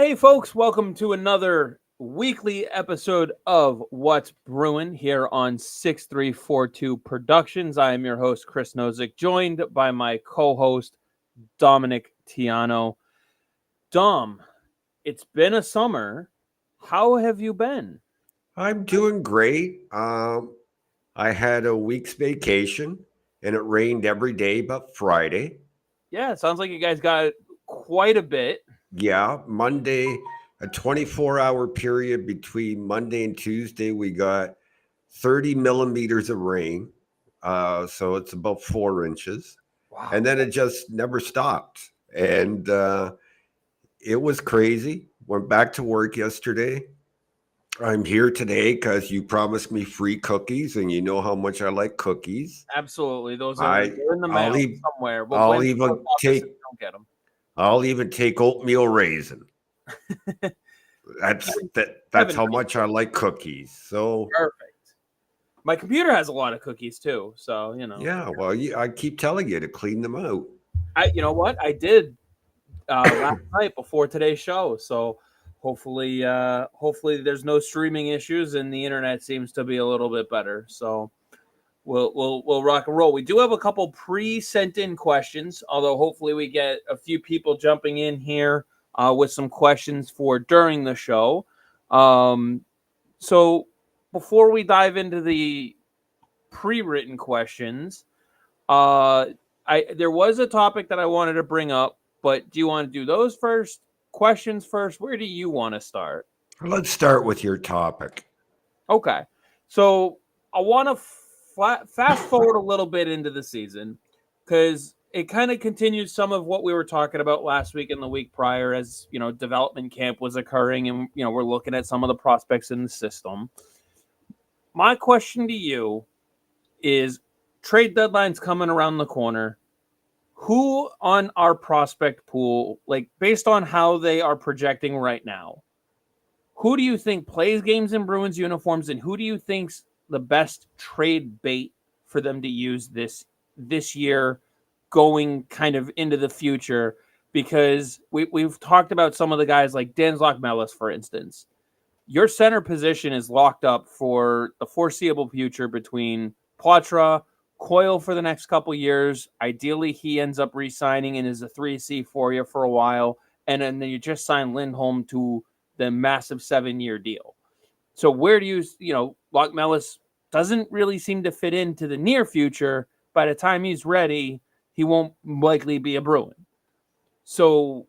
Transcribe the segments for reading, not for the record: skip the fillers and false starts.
Hey, folks, welcome to another weekly episode of What's Bruin here on 6342 Productions. I am your host, Chris Nozick, joined by my co host, Dominic Tiano. Dom, it's been a summer. How have you been? I'm doing great. I had a week's vacation and it rained every day but Friday. Yeah, it sounds like you guys got quite a bit. Yeah, Monday, a 24-hour period between Monday and Tuesday, we got 30 millimeters of rain. So it's about 4 inches. And Wow. then it just never stopped. And it was crazy. Went back to work yesterday. I'm here today because you promised me free cookies, and you know how much I like cookies. Absolutely. I They're in the I'll mail even somewhere. But I'll when the post even office if take you don't get them. oatmeal raisin. That's Kevin, how much I like cookies. So perfect. My computer has a lot of cookies too, so yeah, well, I keep telling you to clean them out. You know what I did last night before today's show. So hopefully there's no streaming issues and the internet seems to be a little bit better. So we'll rock and roll. We do have a couple pre-sent in questions, although hopefully we get a few people jumping in here with some questions for during the show. So before we dive into the pre-written questions, uh, there was a topic that I wanted to bring up, but do you want to do those first? Questions first? Where do you want to start? Let's start with your topic. Okay, so I want to fast forward a little bit into the season because it kind of continues some of what we were talking about last week and the week prior, as development camp was occurring, and we're looking at some of the prospects in the system. My question to you is: trade deadline's coming around the corner. Who on our prospect pool, like based on how they are projecting right now, who do you think plays games in Bruins uniforms, and who do you think's the best trade bait for them to use this year, going kind of into the future? Because we've talked about some of the guys like Dan Melis, for instance. Your center position is locked up for the foreseeable future between Poitras, Coyle for the next couple years. Ideally, he ends up re-signing and is a 3C for you for a while. And then you just sign Lindholm to the massive 7-year deal. So where do Locke Mellis doesn't really seem to fit into the near future. By the time he's ready, he won't likely be a Bruin. So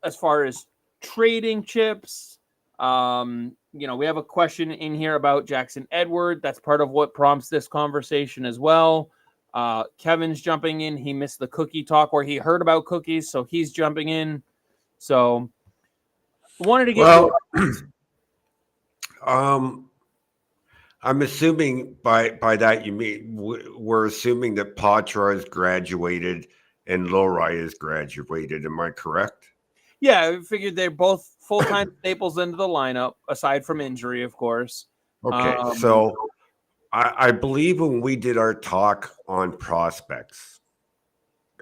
as far as trading chips, we have a question in here about Jackson Edward. That's part of what prompts this conversation as well. Kevin's jumping in. He missed the cookie talk where he heard about cookies, so he's jumping in. So wanted to get Well, your um, I'm assuming by that you mean we're assuming that Patra is graduated and Lori is graduated. Am I correct? Yeah, I figured they're both full-time staples into the lineup, aside from injury, of course. Okay, Um, so I believe when we did our talk on prospects,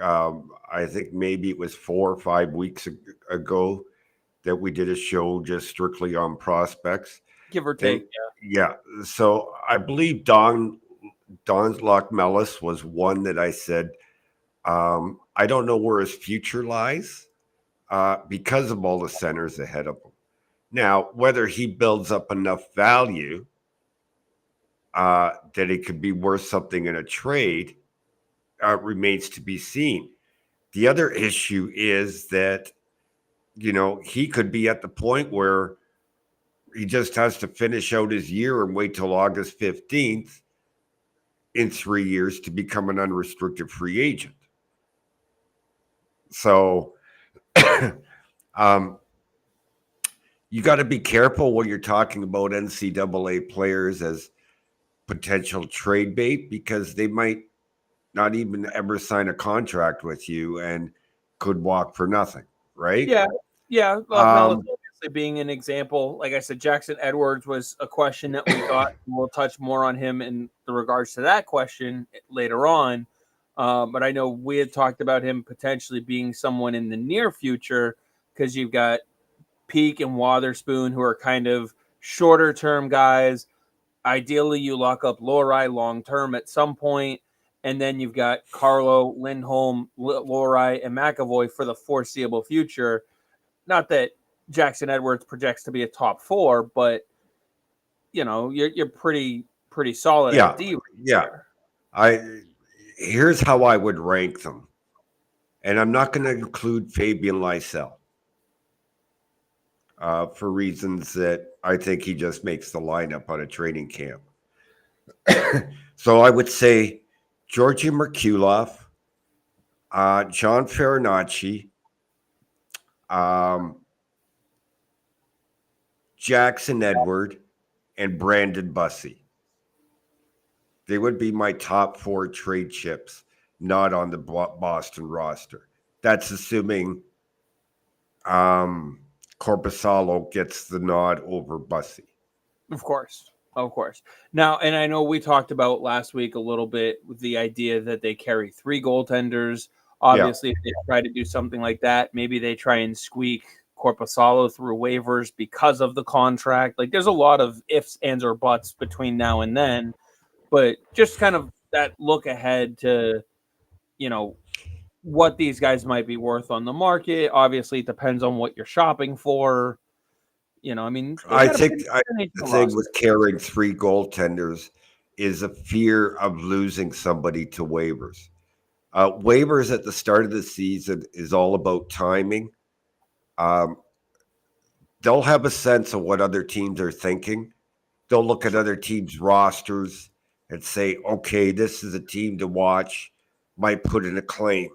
I think maybe it was 4 or 5 weeks ago that we did a show just strictly on prospects. give or And take, yeah, so I believe Don's Lock Mellis was one that I said, I don't know where his future lies because of all the centers ahead of him. Now, whether he builds up enough value that it could be worth something in a trade remains to be seen. The other issue is that, he could be at the point where he just has to finish out his year and wait till August 15th in 3 years to become an unrestricted free agent. So um, you got to be careful when you're talking about NCAA players as potential trade bait because they might not even ever sign a contract with you and could walk for nothing, right? yeah, yeah. Love Mellis Um, obviously being an example. Like I said, Jackson Edwards was a question that we got. We'll touch more on him in the regards to that question later on. But I know we had talked about him potentially being someone in the near future because you've got Peak and Wotherspoon, who are kind of shorter term guys. Ideally, you lock up Lohrei long term at some point, and then you've got Carlo, Lindholm, Lohrei, and McAvoy for the foreseeable future. Not that Jackson Edwards projects to be a top 4, but you're pretty solid Yeah, at D. yeah. Here's how I would rank them, and I'm not going to include Fabian Lysell for reasons that I think he just makes the lineup on a training camp. So I would say Georgi Merkulov, John Farinacci, Jackson Edward, and Brandon Bussey. They would be my top 4 trade chips, not on the Boston roster. That's assuming Korpisalo gets the nod over Bussey. Of course. Now, and I know we talked about last week a little bit with the idea that they carry 3 goaltenders. Obviously, if they try to do something like that, maybe they try and squeak Korpisalo through waivers because of the contract. Like, there's a lot of ifs, ands, or buts between now and then. But just kind of that look ahead to, what these guys might be worth on the market. Obviously, it depends on what you're shopping for. I think the thing with carrying 3 goaltenders is a fear of losing somebody to waivers. Waivers at the start of the season is all about timing. They'll have a sense of what other teams are thinking. They'll look at other teams' rosters and say, okay, this is a team to watch, might put in a claim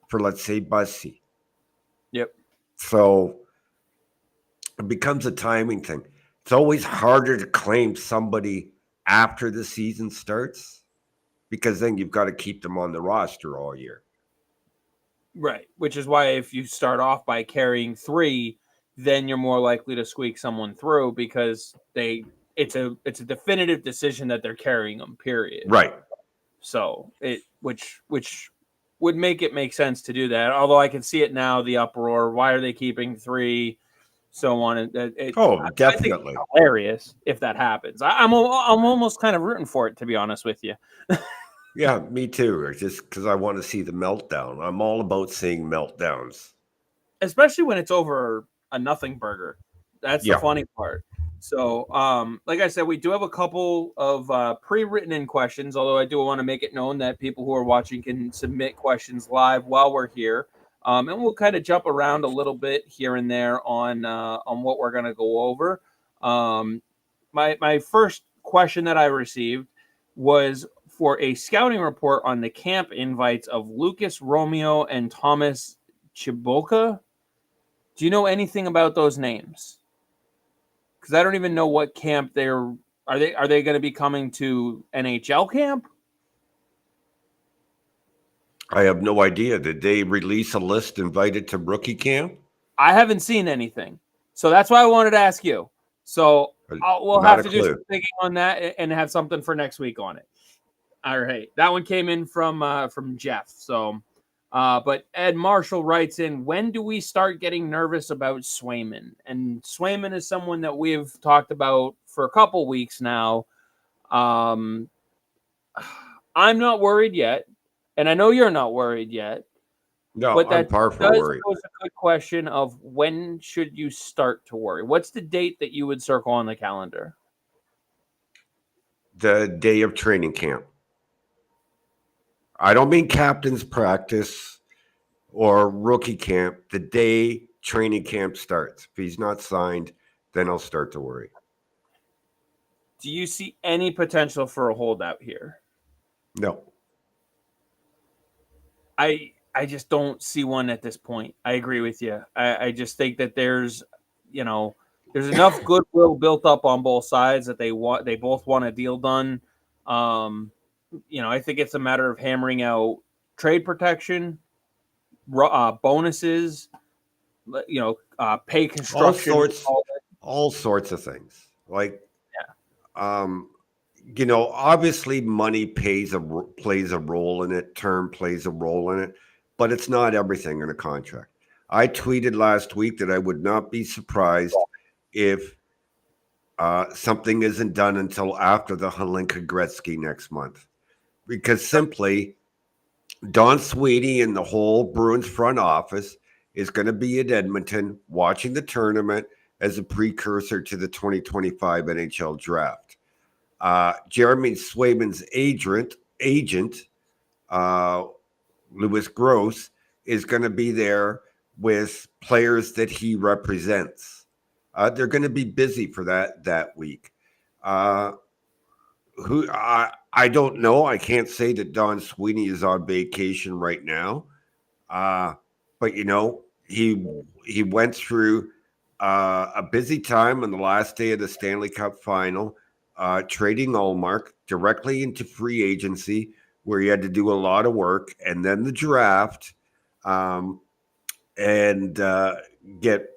for, let's say, Bussey. Yep. So it becomes a timing thing. It's always harder to claim somebody after the season starts because then you've got to keep them on the roster all year. Right, which is why if you start off by carrying 3, then you're more likely to squeak someone through because it's a definitive decision that they're carrying them, period. Right. So which would make sense to do that. Although I can see it now, the uproar. Why are they keeping 3? So on. Definitely. I think it's hilarious if that happens. I'm almost kind of rooting for it, to be honest with you. Yeah, me too. Just because I want to see the meltdown. I'm all about seeing meltdowns, especially when it's over a nothing burger. That's the funny part. So, like I said, we do have a couple of pre-written in questions, although I do want to make it known that people who are watching can submit questions live while we're here. And we'll kind of jump around a little bit here and there on what we're going to go over. My first question that I received was for a scouting report on the camp invites of Lucas Romeo and Thomas Chiboka. Do you know anything about those names? Because I don't even know what camp are they going to be coming to NHL camp? I have no idea. Did they release a list invited to rookie camp? I haven't seen anything. So that's why I wanted to ask you. So we'll have to do some thinking on that and have something for next week on it. All right. That one came in from Jeff. So, but Ed Marshall writes in, when do we start getting nervous about Swayman? And Swayman is someone that we've talked about for a couple weeks now. I'm not worried yet. And I know you're not worried yet. No, but I'm far from worried. Pose a good question of when should you start to worry? What's the date that you would circle on the calendar? The day of training camp. I don't mean captain's practice or rookie camp. The day training camp starts. If he's not signed, then I'll start to worry. Do you see any potential for a holdout here? No. I just don't see one at this point. I agree with you. I just think that there's enough goodwill built up on both sides that they both want a deal done. I think it's a matter of hammering out trade protection, bonuses, pay construction, all sorts of things. Obviously money plays a role in it. Term plays a role in it, but it's not everything in a contract. I tweeted last week that I would not be surprised if something isn't done until after the Hlinka Gretzky next month. Because simply, Don Sweeney and the whole Bruins front office is going to be in Edmonton watching the tournament as a precursor to the 2025 NHL draft. Jeremy Swayman's agent Louis Gross, is going to be there with players that he represents. They're going to be busy for that week. Who I don't know. I can't say that Don Sweeney is on vacation right now, but he went through a busy time on the last day of the Stanley Cup Final, trading Ullmark directly into free agency, where he had to do a lot of work, and then the draft, and get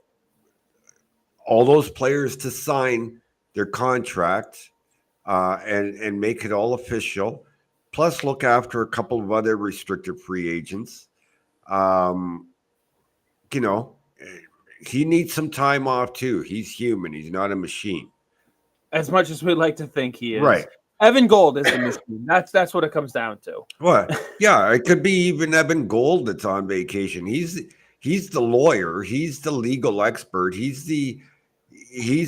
all those players to sign their contract, and make it all official. Plus, look after a couple of other restricted free agents. Um, you know, he needs some time off too. He's human. He's not a machine. As much as we'd like to think he is. Right. Evan Gold is the machine. That's what it comes down to. What? Yeah, it could be even Evan Gold that's on vacation. He's the lawyer. He's the legal expert. He's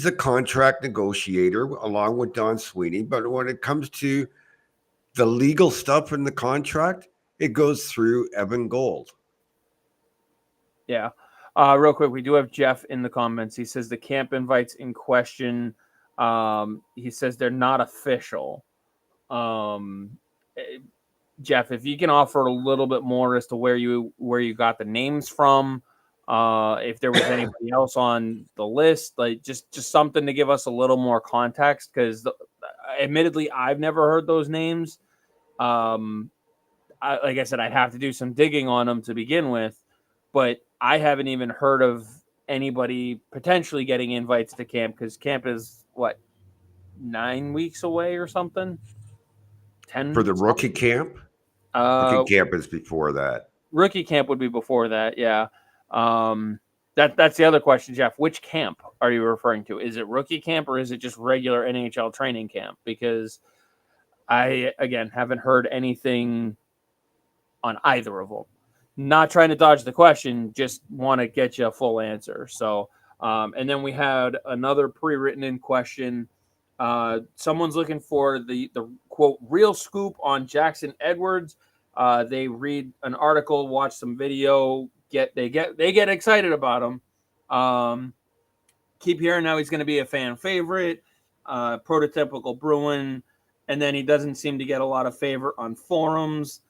a contract negotiator along with Don Sweeney. But when it comes to the legal stuff in the contract, it goes through Evan Gold. Yeah. Real quick, we do have Jeff in the comments. He says the camp invites in question. He says they're not official. Jeff, if you can offer a little bit more as to where you got the names from, if there was anybody else on the list, like just something to give us a little more context, because admittedly, I've never heard those names. Like I said, I'd have to do some digging on them to begin with, but I haven't even heard of anybody potentially getting invites to camp, because camp is what, 9 weeks away or something. 10 for the rookie camp. Rookie camp is before that. Rookie camp would be before that, yeah. That's the other question, Jeff. Which camp are you referring to? Is it rookie camp or is it just regular NHL training camp? Because I, again, haven't heard anything on either of them. Not trying to dodge the question, just want to get you a full answer. So, and then we had another pre-written in question. Someone's looking for the quote real scoop on Jackson Edwards. They read an article, watch some video, they get excited about him. Keep hearing how he's going to be a fan favorite, prototypical Bruin, and then he doesn't seem to get a lot of favor on forums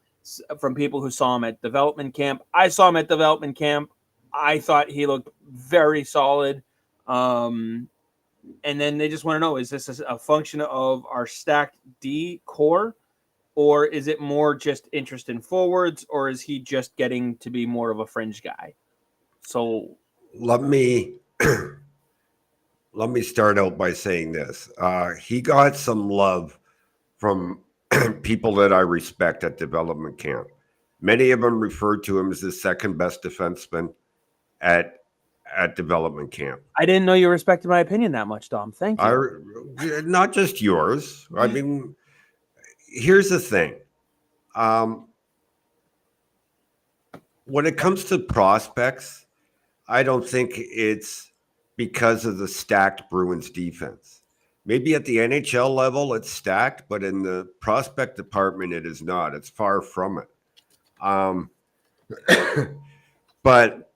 from people who saw him at development camp. I saw him at development camp. I thought he looked very solid. And then they just want to know, is this a function of our stacked D core, or is it more just interest in forwards, or is he just getting to be more of a fringe guy? So let me start out by saying this. He got some love from people that I respect at development camp. Many of them referred to him as the second best defenseman at development camp. I didn't know you respected my opinion that much, Dom. Thank you. Not just yours. I mean, here's the thing. When it comes to prospects, I don't think it's because of the stacked Bruins defense. Maybe at the NHL level, it's stacked, but in the prospect department, it is not. It's far from it. But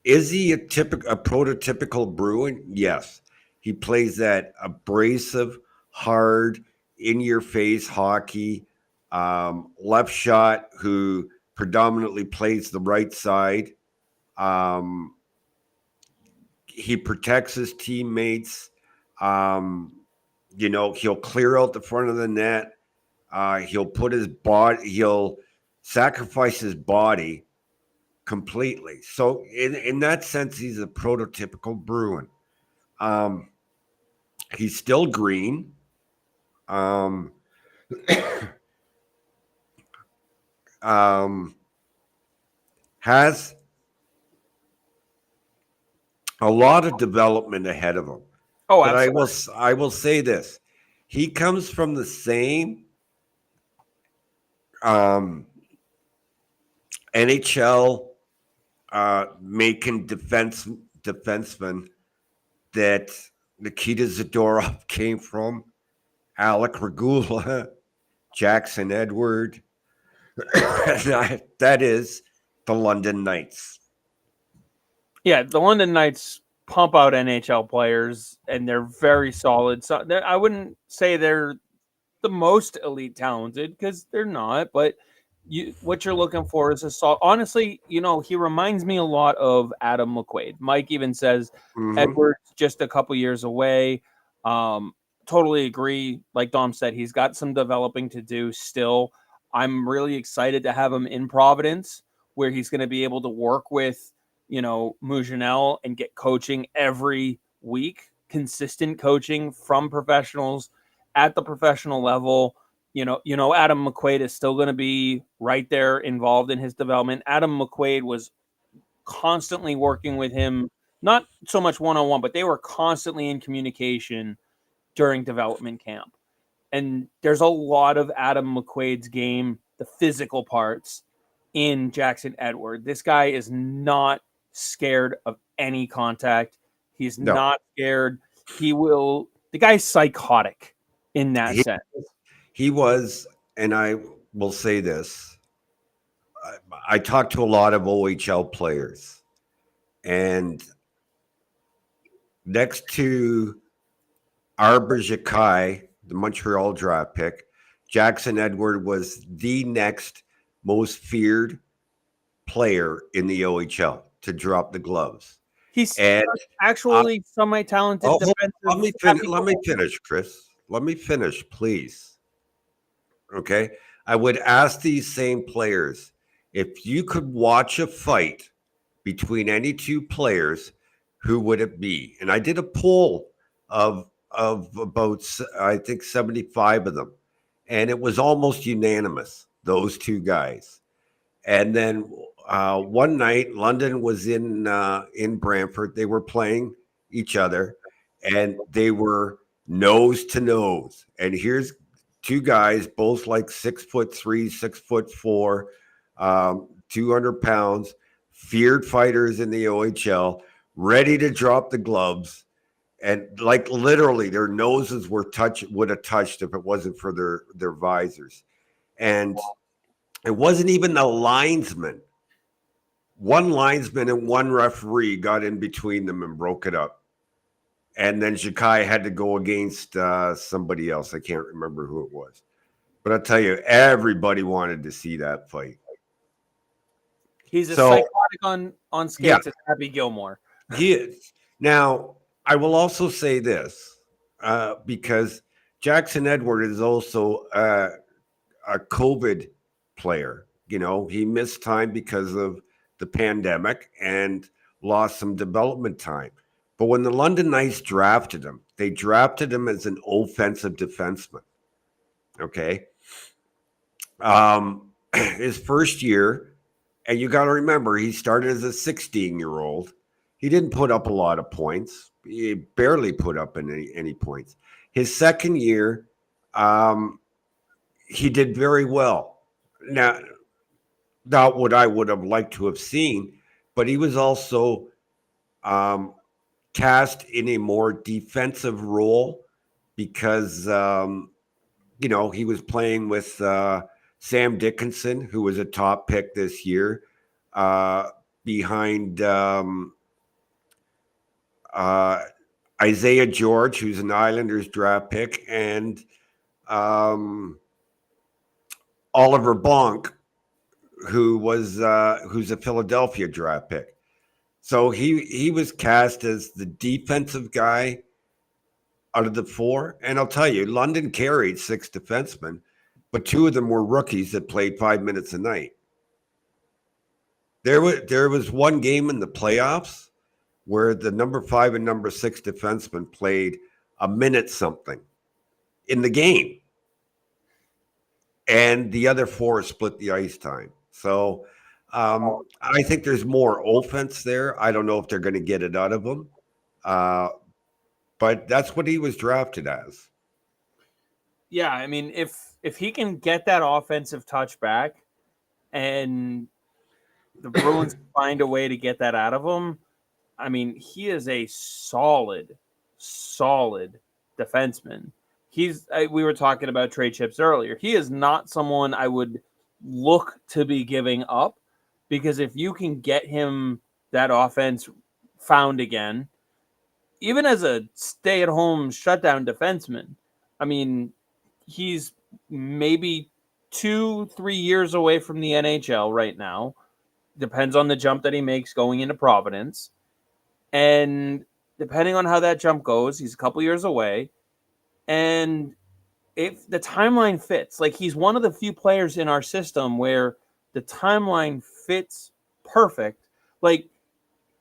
is he a prototypical Bruin? Yes. He plays that abrasive, hard, in-your-face hockey, left shot who predominantly plays the right side. He protects his teammates. He'll clear out the front of the net. He'll sacrifice his body completely. So in that sense, he's a prototypical Bruin. He's still green. Has a lot of development ahead of him. Oh, But absolutely. I will say this: he comes from the same um, NHL making defenseman that Nikita Zadorov came from, Alec Regula, Jackson Edward. That is the London Knights. Yeah, the London Knights pump out NHL players, and they're very solid. So I wouldn't say they're the most elite talented because they're not, but what you're looking for is a solid. Honestly, he reminds me a lot of Adam McQuaid. Mike even says Mm-hmm. Edwards just a couple years away. Um, totally agree. Like Dom said, he's got some developing to do still. I'm really excited to have him in Providence, where he's going to be able to work with Mougenel and get coaching every week, consistent coaching from professionals at the professional level. Adam McQuaid is still going to be right there involved in his development. Adam McQuaid was constantly working with him, not so much one on one, but they were constantly in communication during development camp. And there's a lot of Adam McQuaid's game, the physical parts, in Jackson Edward. This guy is not scared of any contact. He's No, not scared. The guy's psychotic in that he sense. he was, and I will say this: I talked to a lot of OHL players, and next to Arber Xhekaj, the Montreal draft pick, Jackson Edward was the next most feared player in the OHL to drop the gloves. He's And I, actually semi-talented oh, let defensive me finish. happy Let me goaltender. finish, Chris. Let me finish, please. Okay. I would ask these same players if you could watch a fight between any two players, who would it be? And I did a poll of about I think 75 of them, and it was almost unanimous. Those two guys. And then one night, London was in Brantford. They were playing each other, and they were nose to nose. And here's two guys, both like 6'3", 6'4", 200 pounds, feared fighters in the OHL, ready to drop the gloves. And like literally, their noses would have touched if it wasn't for their visors. And it wasn't even the linesman. One linesman and one referee got in between them and broke it up. And then Xhekaj had to go against somebody else. I can't remember who it was. But I'll tell you, everybody wanted to see that fight. He's a So, psychotic on yeah, skates. It's Happy Gilmore. he is. Now, I will also say this because Jackson Edward is also a COVID player. He missed time because of the pandemic and lost some development time. But when the London Knights drafted him, they drafted him as an offensive defenseman. Okay. His first year, and you got to remember, he started as a 16-year-old. He didn't put up a lot of points. He barely put up any points. His second year, um, he did very well. Now, not what I would have liked to have seen, but he was also um, cast in a more defensive role because he was playing with Sam Dickinson, who was a top pick this year, uh, behind uh, Isaiah George, who's an Islanders draft pick, and um, Oliver Bonk, who's a Philadelphia draft pick. So he was cast as the defensive guy out of the four. And I'll tell you, London carried six defensemen, but two of them were rookies that played 5 minutes a night. There was one game in the playoffs where the number 5 and number 6 defenseman played a minute something in the game, and the other four split the ice time. So I think there's more offense there. I don't know if they're going to get it out of him, but that's what he was drafted as. Yeah, I mean, if he can get that offensive touch back, and the Bruins find a way to get that out of him, I mean, he is a solid, solid defenseman. We were talking about trade chips earlier. He is not someone I would look to be giving up, because if you can get him that offense found again, even as a stay-at-home shutdown defenseman, I mean, he's maybe 2-3 years away from the NHL right now. Depends on the jump that he makes going into Providence. And depending on how that jump goes, he's a couple years away. And if the timeline fits, like, he's one of the few players in our system where the timeline fits perfect. Like,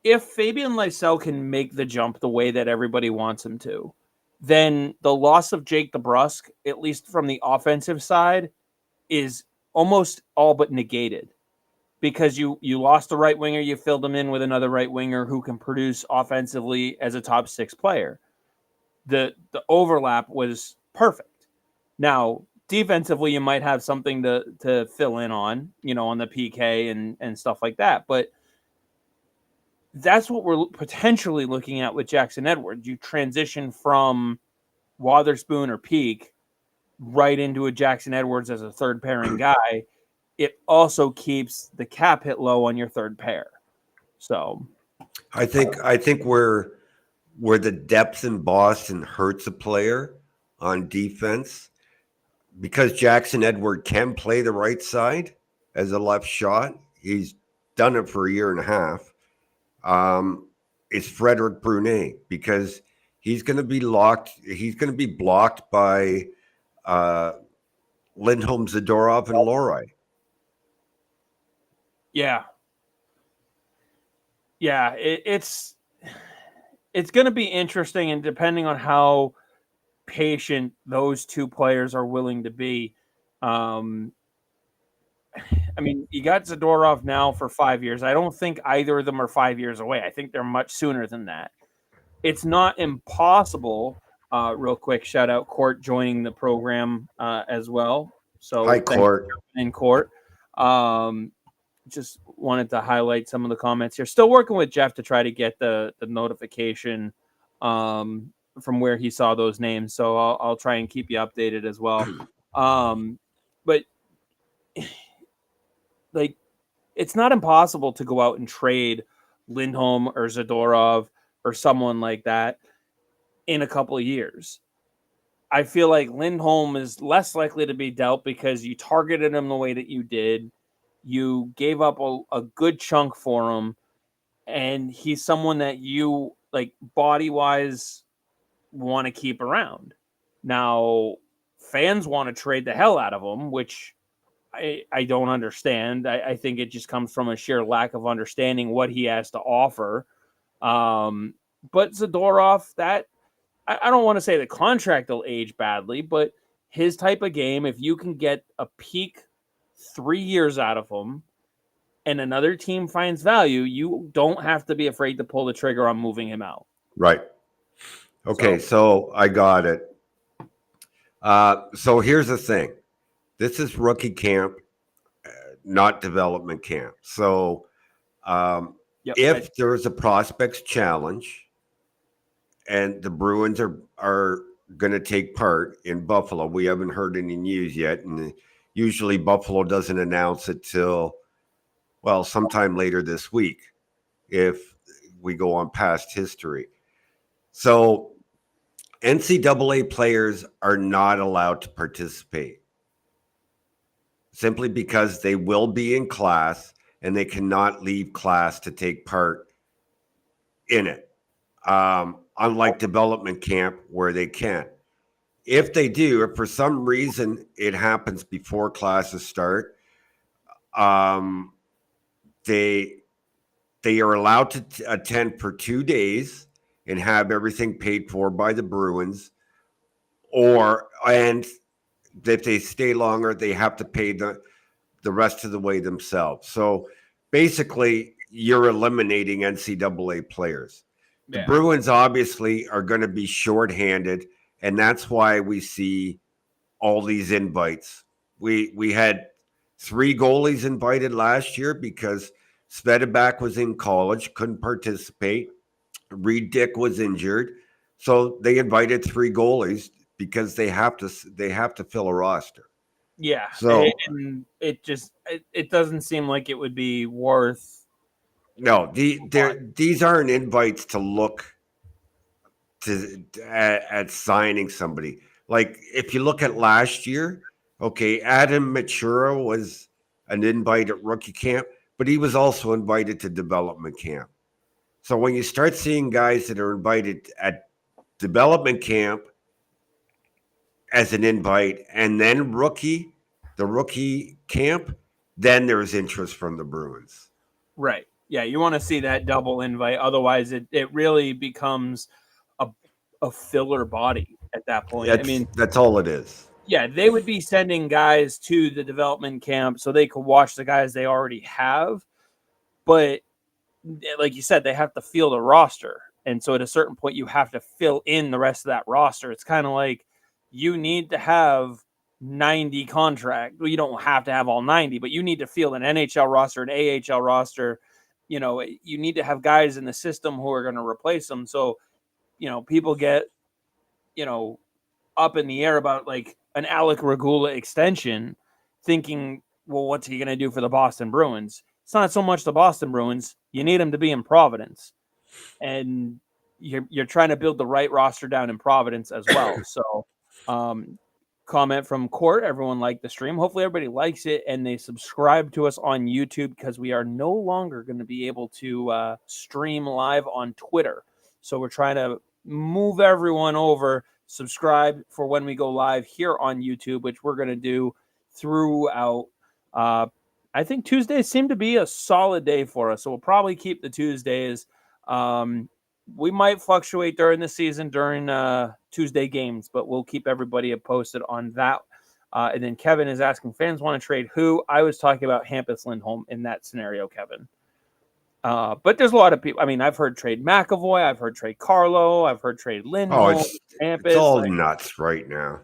if Fabian Lysell can make the jump the way that everybody wants him to, then the loss of Jake DeBrusk, at least from the offensive side, is almost all but negated, because you lost a right winger, you filled him in with another right winger who can produce offensively as a top six player. The overlap was perfect. Now, defensively, you might have something to fill in on, on the PK and stuff like that. But that's what we're potentially looking at with Jackson Edwards. You transition from Wotherspoon or Peak right into a Jackson Edwards as a third pairing guy. It also keeps the cap hit low on your third pair. So I think where the depth in Boston hurts a player on defense, because Jackson Edward can play the right side as a left shot. He's done it for a year and a half. It's Frederick Brunet, because he's going to be locked. He's going to be blocked by Lindholm, Zadorov, and Lorei. yeah, it's going to be interesting, and depending on how patient those two players are willing to be. I mean, you got Zadorov now for 5 years. I don't think either of them are 5 years away. I think they're much sooner than that. It's not impossible. Real quick, shout out Court joining the program as well. So Hi, Court. In Court. Just wanted to highlight some of the comments here. Still working with Jeff to try to get the notification from where he saw those names. So I'll try and keep you updated as well. But like, it's not impossible to go out and trade Lindholm or Zadorov or someone like that in a couple of years. I feel like Lindholm is less likely to be dealt because you targeted him the way that you did. You gave up a good chunk for him, and he's someone that you, like, body-wise, want to keep around. Now, fans want to trade the hell out of him, which I don't understand. I think it just comes from a sheer lack of understanding what he has to offer. But Zadorov, that I don't want to say the contract will age badly, but his type of game, if you can get a peak 3 years out of him and another team finds value, you don't have to be afraid to pull the trigger on moving him out. Right. Okay, so I got it. So here's the thing. This is rookie camp, not development camp. So if there's a prospects challenge and the Bruins are going to take part in Buffalo, we haven't heard any news yet. And usually Buffalo doesn't announce it till, well, sometime later this week, if we go on past history. So NCAA players are not allowed to participate, simply because they will be in class and they cannot leave class to take part in it. Unlike development camp where they can. If they do, if for some reason it happens before classes start, they are allowed to attend for 2 days and have everything paid for by the Bruins, and if they stay longer, they have to pay the rest of the way themselves. So basically you're eliminating NCAA players. The Yeah. Bruins obviously are going to be shorthanded, and that's why we see all these invites. We had 3 goalies invited last year because Svedebak was in college, couldn't participate. Reed Dick was injured, so they invited 3 goalies because they have to fill a roster. Yeah. So And it doesn't seem like it would be worth. no, these aren't invites to look at signing somebody. Like if you look at last year, okay, Adam Matura was an invite at rookie camp, but he was also invited to development camp. So when you start seeing guys that are invited at development camp as an invite and then the rookie camp, then there's interest from the Bruins. Right. Yeah, you want to see that double invite. Otherwise, it really becomes a, a filler body at that point. I mean, That's all it is. yeah, they would be sending guys to the development camp so they could watch the guys they already have. But like you said, they have to field a roster. And so at a certain point, you have to fill in the rest of that roster. It's kind of like you need to have 90 contract. Well, you don't have to have all 90, but you need to field an NHL roster, an AHL roster. You need to have guys in the system who are going to replace them. So, people get, you know, up in the air about like an Alec Regula extension, thinking, well, what's he going to do for the Boston Bruins? It's not so much the Boston Bruins. You need him to be in Providence, and you're trying to build the right roster down in Providence as well. So, comment from Court. Everyone liked the stream. Hopefully, everybody likes it and they subscribe to us on YouTube because we are no longer going to be able to stream live on Twitter. So we're trying to move everyone over. Subscribe for when we go live here on YouTube, which we're going to do throughout. I think Tuesdays seem to be a solid day for us, so we'll probably keep the Tuesdays. We might fluctuate during the season during Tuesday games, but we'll keep everybody posted on that. And then Kevin is asking, fans want to trade who? I was talking about Hampus Lindholm in that scenario, Kevin. But there's a lot of people. I mean, I've heard trade McAvoy. I've heard trade Carlo. I've heard trade Lindholm. It's all nuts right now.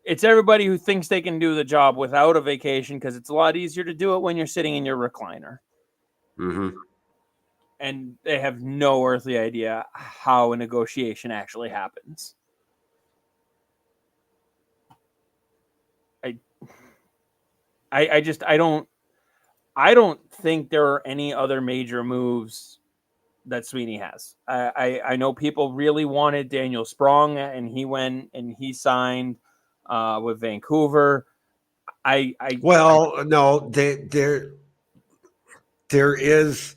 It's everybody who thinks they can do the job without a vacation because it's a lot easier to do it when you're sitting in your recliner. Mm-hmm. And they have no earthly idea how a negotiation actually happens. I don't think there are any other major moves that Sweeney has. I know people really wanted Daniel Sprong, and he went and he signed with Vancouver. No, there is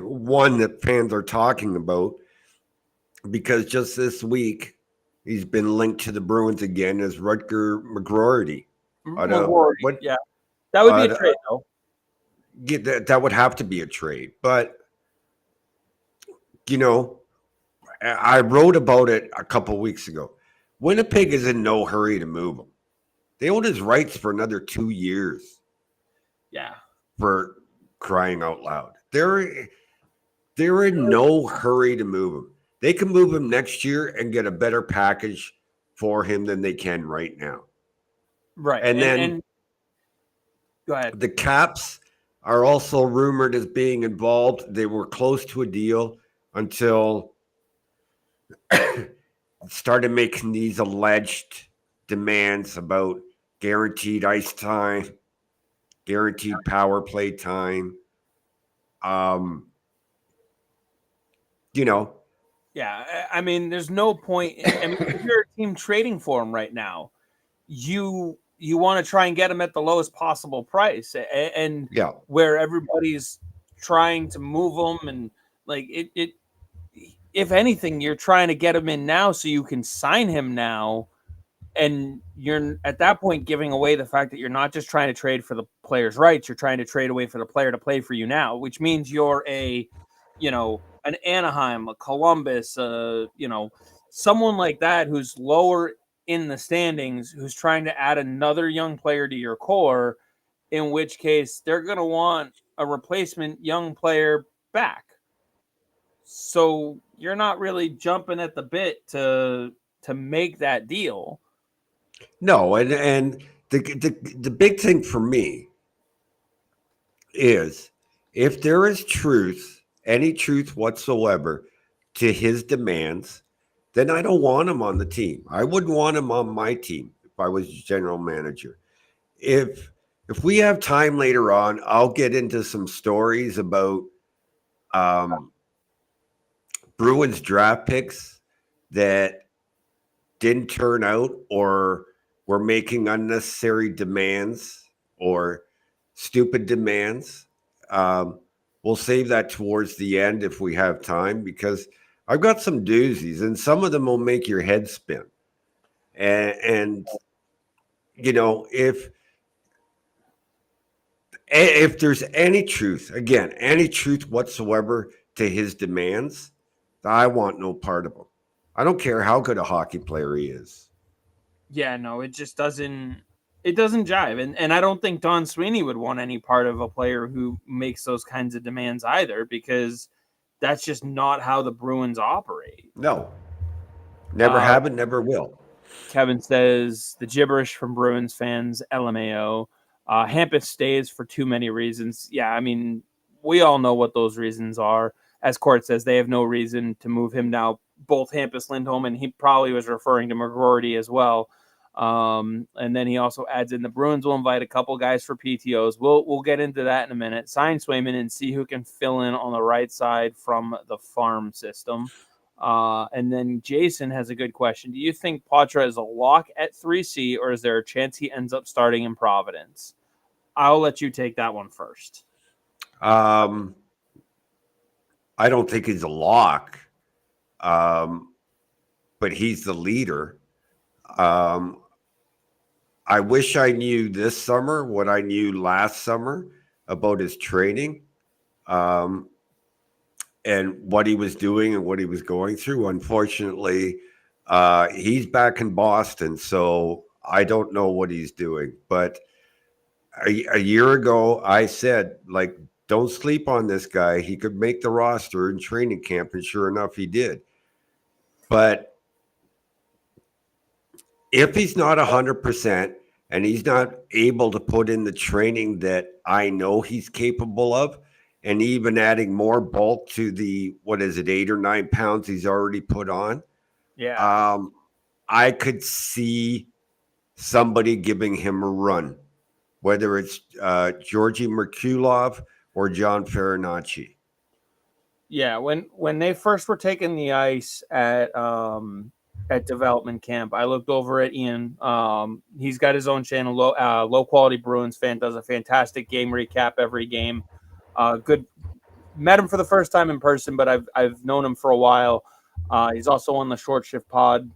one that fans are talking about because just this week he's been linked to the Bruins again as Rutger McGroarty. Yeah, that would be a trade though. That would have to be a trade, but I wrote about it a couple weeks ago. Winnipeg is in no hurry to move him. They own his rights for another 2 years. Yeah. For crying out loud. They're in no hurry to move him. They can move him next year and get a better package for him than they can right now. Right. And then go ahead. The Caps are also rumored as being involved. They were close to a deal until started making these alleged demands about guaranteed ice time, guaranteed power play time. Yeah, I mean, there's no point. I mean, if you're a team trading for him right now, you want to try and get him at the lowest possible price, and where everybody's trying to move him, and like it. If anything, you're trying to get him in now so you can sign him now. And you're at that point giving away the fact that you're not just trying to trade for the player's rights, you're trying to trade away for the player to play for you now, which means you're an Anaheim, a Columbus, someone like that who's lower in the standings, who's trying to add another young player to your core. in which case they're going to want a replacement young player back. So you're not really jumping at the bit to make that deal. No, and the big thing for me is if there is truth, any truth whatsoever, to his demands, then I don't want him on the team. I wouldn't want him on my team if I was general manager. If we have time later on, I'll get into some stories about um, Bruins draft picks that didn't turn out or were making unnecessary demands or stupid demands. We'll save that towards the end if we have time because I've got some doozies and some of them will make your head spin. And you know, if there's any truth, again, any truth whatsoever to his demands, I want no part of him. I don't care how good a hockey player he is. Yeah, no, it just doesn't jive. And I don't think Don Sweeney would want any part of a player who makes those kinds of demands either, because that's just not how the Bruins operate. No, never Uh, have and never will. Kevin says the gibberish from Bruins fans, LMAO. Hampus stays for too many reasons. Yeah, I mean, we all know what those reasons are. As Court says, they have no reason to move him now. Both Hampus, Lindholm, and he probably was referring to McGroarty as well. And then he also adds in the Bruins will invite a couple guys for PTOs. We'll get into that in a minute. Sign Swayman and see who can fill in on the right side from the farm system. And then Jason has a good question. Do you think Poitras is a lock at 3C, or is there a chance he ends up starting in Providence? I'll let you take that one first. Um, I don't think he's a lock, but he's the leader. Um, I wish I knew this summer what I knew last summer about his training and what he was doing and what he was going through. Unfortunately, he's back in Boston, so I don't know what he's doing. But a year ago, I said, like, don't sleep on this guy. He could make the roster in training camp, and sure enough, he did. But if he's not 100% and he's not able to put in the training that I know he's capable of, and even adding more bulk to the, what is it, 8 or 9 pounds he's already put on, Yeah. I could see somebody giving him a run, whether it's Georgi Merkulov or John Farinacci. Yeah, when they first were taking the ice at development camp, I looked over at Ian. He's got his own channel, low quality Bruins fan, does a fantastic game recap every game. Good, met him for the first time in person, but I've known him for a while. He's also on the Short Shift Pod.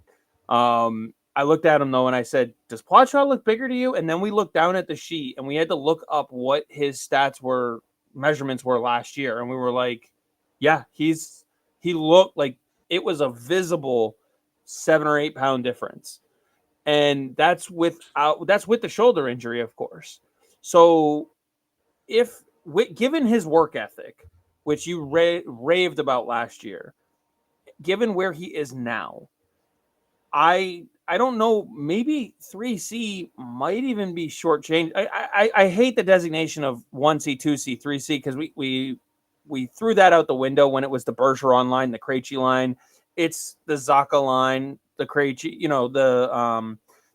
I looked at him though, and I said, "Does Poitras look bigger to you?" And then we looked down at the sheet, and we had to look up what his measurements were last year, and we were like, "Yeah, he looked like it was a visible 7 or 8 pound difference." And that's with the shoulder injury, of course. So given his work ethic, which you raved about last year, given where he is now, I don't know. Maybe 3C might even be shortchanged. I hate the designation of 1C, 2C, 3C because we threw that out the window when it was the Bergeron line, the Krejci line. It's the Zaka line, the Krejci,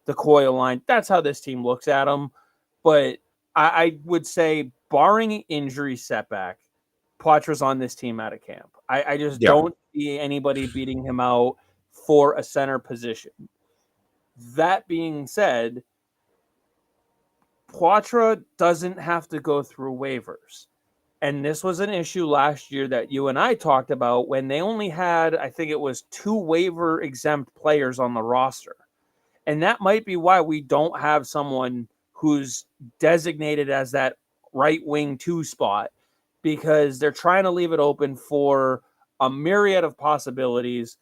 the Coyle line. That's how this team looks at them. But I would say, barring injury setback, Poitras on this team out of camp. I just Yeah. don't see anybody beating him out for a center position. That being said, Poitras doesn't have to go through waivers. And this was an issue last year that you and I talked about when they only had, I think it was 2 waiver exempt players on the roster. And that might be why we don't have someone who's designated as that right wing 2 spot, because they're trying to leave it open for a myriad of possibilities.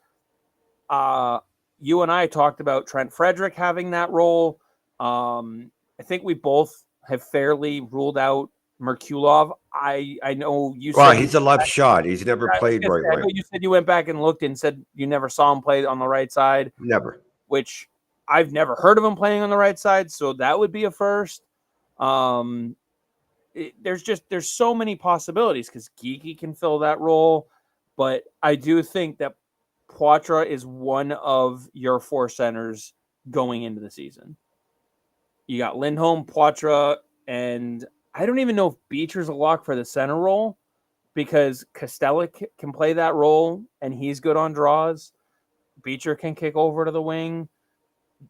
You and I talked about Trent Frederick having that role. I think we both have fairly ruled out Merkulov. I know you Well, said he's a left shot. He's never played right I know wing. you said you went back and looked and said you never saw him play on the right side, Never. which I've never heard of him playing on the right side, so that would be a first. There's so many possibilities because Geeky can fill that role, but I do think that Poitras is one of your four centers going into the season. You got Lindholm, Poitras, and I don't even know if Beecher's a lock for the center role because Kostelik can play that role and he's good on draws. Beecher can kick over to the wing.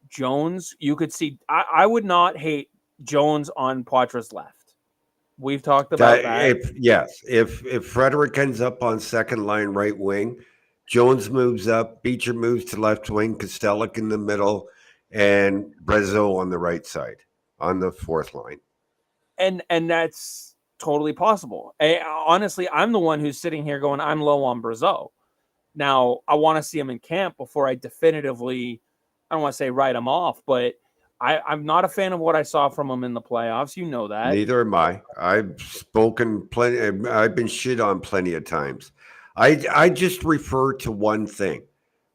Jones, you could see. I would not hate Jones on Poitras' left. We've talked about that. If Frederick ends up on second line right wing, Jones moves up, Beecher moves to left wing, Kostelik in the middle, and Brezo on the right side on the fourth line. And that's totally possible. Honestly, I'm the one who's sitting here going, I'm low on Brezo. Now, I want to see him in camp before I definitively, I don't want to say write him off, but I'm not a fan of what I saw from him in the playoffs. You know that. Neither am I. I've spoken plenty. I've been shit on plenty of times. I just refer to one thing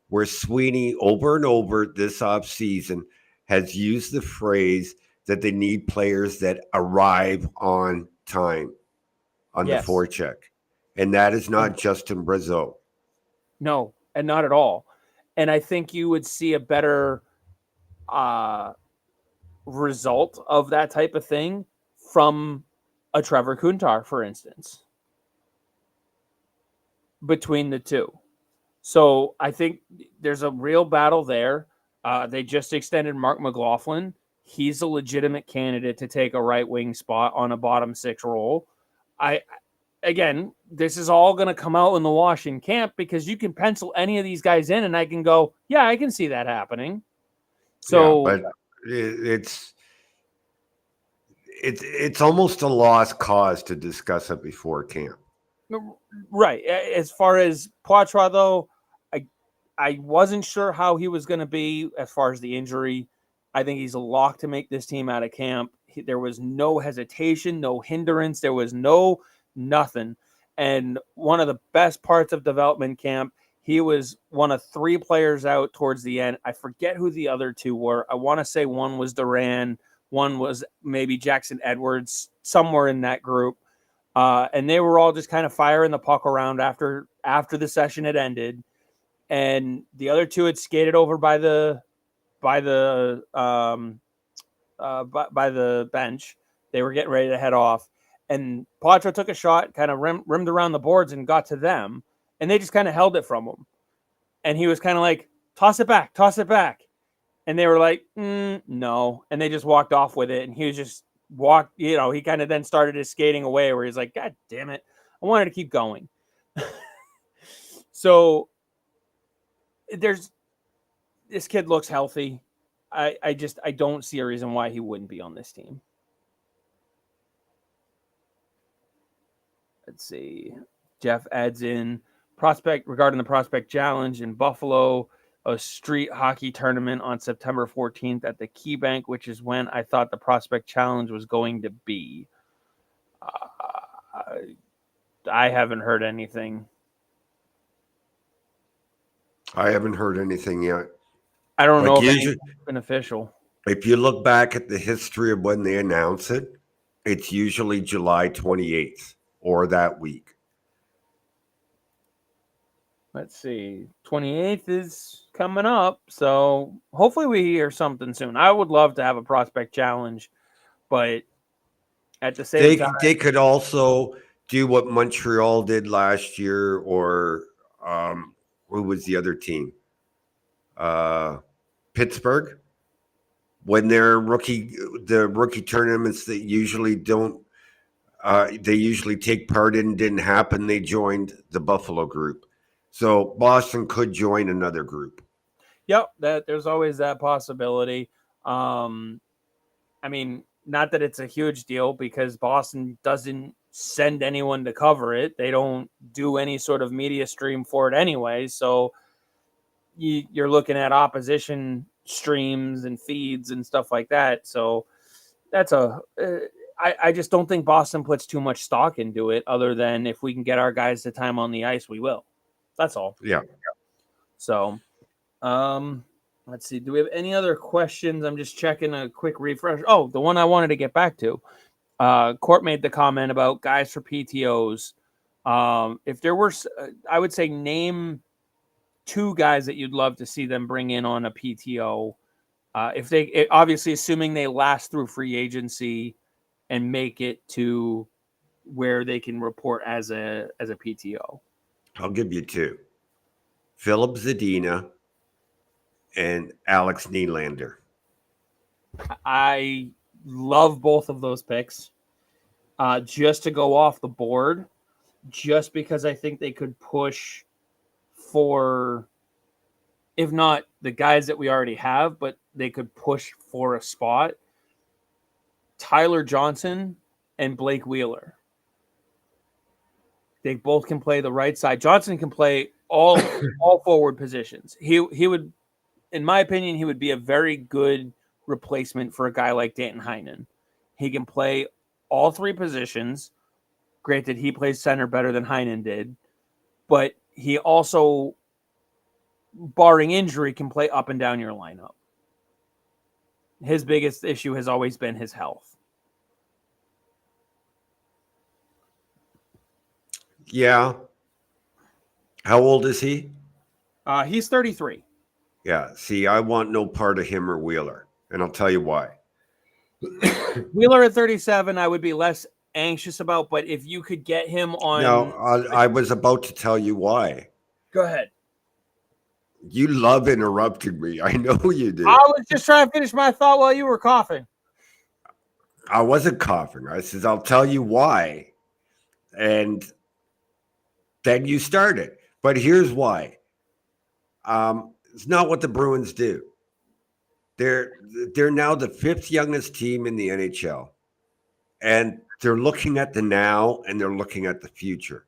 where Sweeney over and over this offseason has used the phrase that they need players that arrive on time on the forecheck. And that is not Justin Brazeau. No, and not at all. And I think you would see a better result of that type of thing from a Trevor Kuntar, for instance, between the two. So I think there's a real battle there. They just extended Mark McLaughlin. He's a legitimate candidate to take a right wing spot on a bottom six role. Again, this is all going to come out in the wash in camp because you can pencil any of these guys in and I can go, yeah, I can see that happening. So yeah, but it's almost a lost cause to discuss it before camp. Right. As far as Poitras, though, I wasn't sure how he was going to be as far as the injury. I think he's a lock to make this team out of camp. There was no hesitation, no hindrance. There was nothing. And one of the best parts of development camp, he was one of three players out towards the end. I forget who the other two were. I want to say one was Duran, one was maybe Jackson Edwards, somewhere in that group. And they were all just kind of firing the puck around after the session had ended. And the other two had skated over by the bench. They were getting ready to head off. And Poitras took a shot, kind of rimmed around the boards and got to them. And they just kind of held it from him. And he was kind of like, toss it back. And they were like, no. And they just walked off with it. And he was just he kind of then started his skating away where he's like, God damn it. I wanted to keep going. So this kid looks healthy. I don't see a reason why he wouldn't be on this team. Let's see. Jeff adds in regarding the prospect challenge in Buffalo, a street hockey tournament on September 14th at the Key Bank, which is when I thought the prospect challenge was going to be. I haven't heard anything. I haven't heard anything yet. I don't know if it's been official. If you look back at the history of when they announce it, it's usually July 28th or that week. Let's see. 28th is coming up, so hopefully we hear something soon. I would love to have a prospect challenge, but at the same time, they could also do what Montreal did last year, or who was the other team? Pittsburgh. When they're the rookie tournaments that usually don't, they usually take part in, didn't happen. They joined the Buffalo group. So Boston could join another group. Yep, there's always that possibility. I mean, not that it's a huge deal because Boston doesn't send anyone to cover it. They don't do any sort of media stream for it anyway. So you're looking at opposition streams and feeds and stuff like that. So that's I just don't think Boston puts too much stock into it, other than if we can get our guys the time on the ice, we will. That's all. Yeah. So, let's see. Do we have any other questions? I'm just checking a quick refresh. Oh, the one I wanted to get back to. Court made the comment about guys for PTOs. If there were, I would say name 2 guys that you'd love to see them bring in on a PTO. Obviously assuming they last through free agency and make it to where they can report as a PTO. I'll give you 2. Philip Zadina and Alex Nylander. I love both of those picks. Just to go off the board, just because I think they could push for, if not the guys that we already have, but they could push for a spot. Tyler Johnson and Blake Wheeler. They both can play the right side. Johnson can play all forward positions. He would, in my opinion, he would be a very good replacement for a guy like Danton Heinen. He can play all 3 positions. Granted, he plays center better than Heinen did, but he also, barring injury, can play up and down your lineup. His biggest issue has always been his health. Yeah. How old is he? He's 33. Yeah. See, I want no part of him or Wheeler, and I'll tell you why. Wheeler at 37, I would be less anxious about, but if you could get him on... Now, I was about to tell you why. Go ahead. You love interrupting me. I know you do. I was just trying to finish my thought while you were coughing. I wasn't coughing. I says, I'll tell you why. And then you started. But here's why. It's not what the Bruins do. They're now the 5th youngest team in the NHL. And they're looking at the now and they're looking at the future.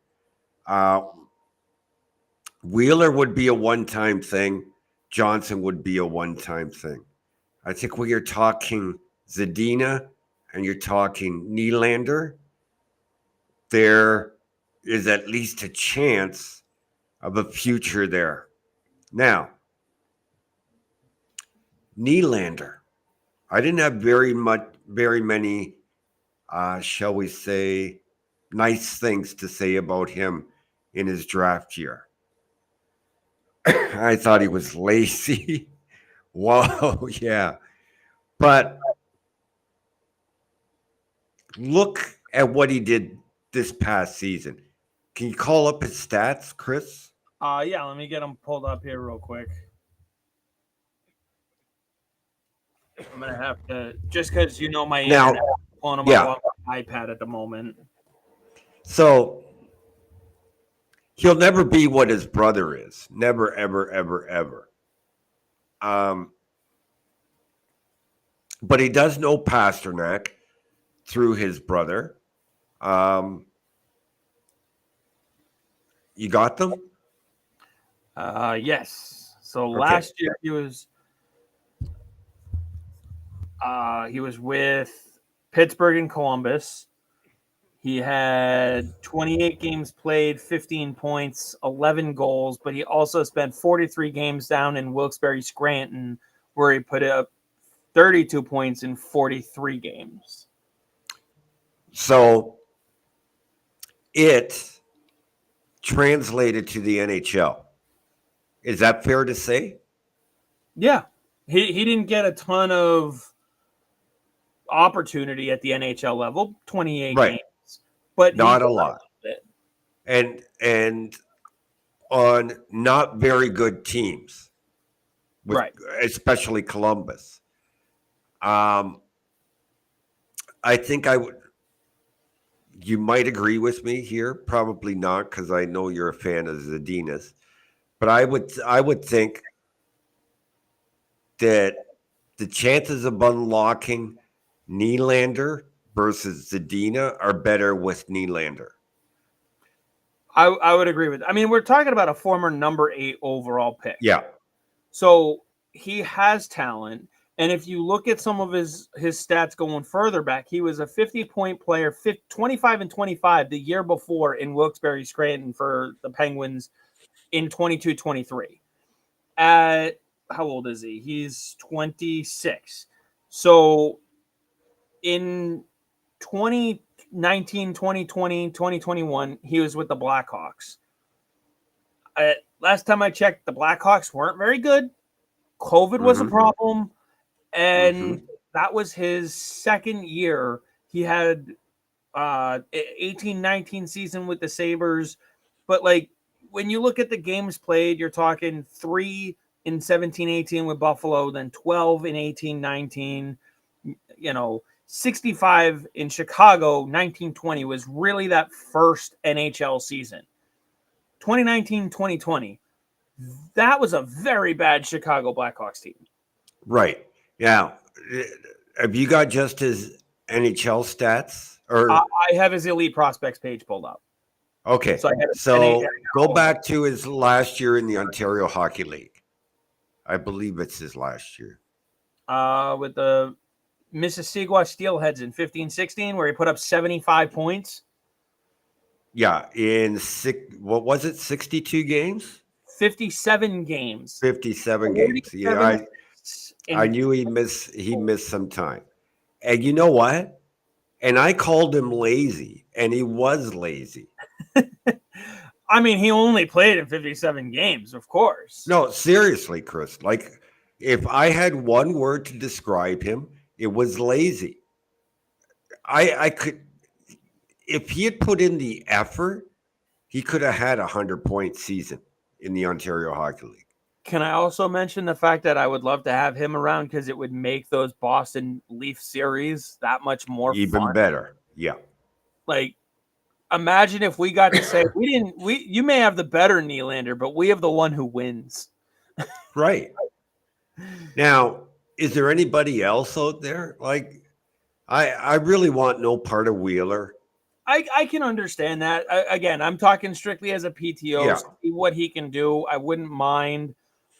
Wheeler would be a one-time thing. Johnson would be a one-time thing. I think when you're talking Zadina and you're talking Nylander, there is at least a chance of a future there. Now, Nylander, I didn't have very many, shall we say, nice things to say about him in his draft year. I thought he was lazy. Whoa, yeah. But look at what he did this past season. Can you call up his stats, Chris? Yeah, let me get them pulled up here real quick. I'm going to have to, just because my internet, pulling them up on my iPad at the moment. So he'll never be what his brother is. Never, ever, ever, ever. But he does know Pasternak through his brother. You got them? Yes. So last year he was with Pittsburgh and Columbus. He had 28 games played, 15 points, 11 goals, but he also spent 43 games down in Wilkes-Barre Scranton, where he put up 32 points in 43 games. So it translated to the NHL. Is that fair to say? Yeah. He didn't get a ton of opportunity at the NHL level, 28 games. But not a lot. And on not very good teams. Especially Columbus. I think you might agree with me here. Probably not, because I know you're a fan of Zadina's. But I would think that the chances of unlocking Nylander versus Zadina are better with Nylander. I would agree with that. I mean, we're talking about a former number 8 overall pick. Yeah. So he has talent. And if you look at some of his stats going further back, he was a 50-point player, 25 and 25 the year before in Wilkes-Barre Scranton for the Penguins in 22-23. At how old is he? He's 26. So in 2019, 2020, 2021, he was with the Blackhawks. Last time I checked, the Blackhawks weren't very good. COVID was a problem. And that was his second year. He had 18-19 season with the Sabres. But, like, when you look at the games played, you're talking 3 in 17-18 with Buffalo, then 12 in 18-19. 65 in Chicago, 19-20 was really that first NHL season. 2019-2020, that was a very bad Chicago Blackhawks team. Right. Yeah. Have you got just his NHL stats? Or I have his elite prospects page pulled up. okay. So go back to his last year in the Ontario Hockey League. I believe it's his last year. With the Mississauga Steelheads in 15-16, where he put up 75 points. Yeah, in 62 games? 57 games. 57 games. Yeah, I knew he missed some time. And you know what? And I called him lazy, and he was lazy. I mean, he only played in 57 games, of course. No, seriously, Chris. Like, if I had one word to describe him, it was lazy. I could, if he had put in the effort, he could have had 100-point season in the Ontario Hockey League. Can I also mention the fact that I would love to have him around because it would make those Boston Leaf series that much more even fun. Better. Yeah. Like, imagine if we got to say you may have the better Nylander, but we have the one who wins. Right. Now, is there anybody else out there? Like, I really want no part of Wheeler. I can understand that. Again, I'm talking strictly as a PTO. Yeah. See what he can do. I wouldn't mind.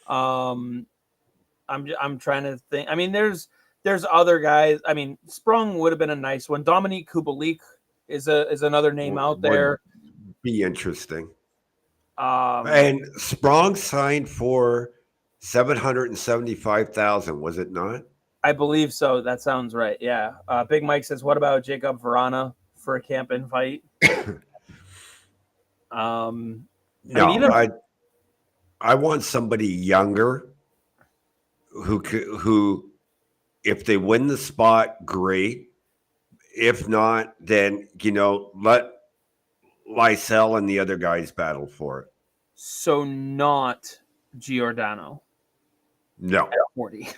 I'm trying to think. I mean, there's other guys. I mean, Sprung would have been a nice one. Dominique Kubalik is another name out there. Be interesting. Um, And Sprung signed for $775,000, was it not? I believe so. That sounds right. Yeah. Big Mike says, "What about Jacob Verana for a camp and fight?" I want somebody younger who, if they win the spot, great. If not, then let Lysell and the other guys battle for it. So not Giordano. No. 40.